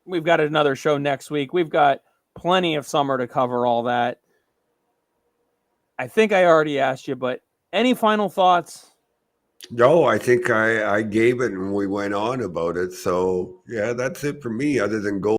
We've got another show next week. We've got plenty of summer to cover all that. I think I already asked you, but any final thoughts? No, I think I gave it and we went on about it. So, yeah, that's it for me, other than go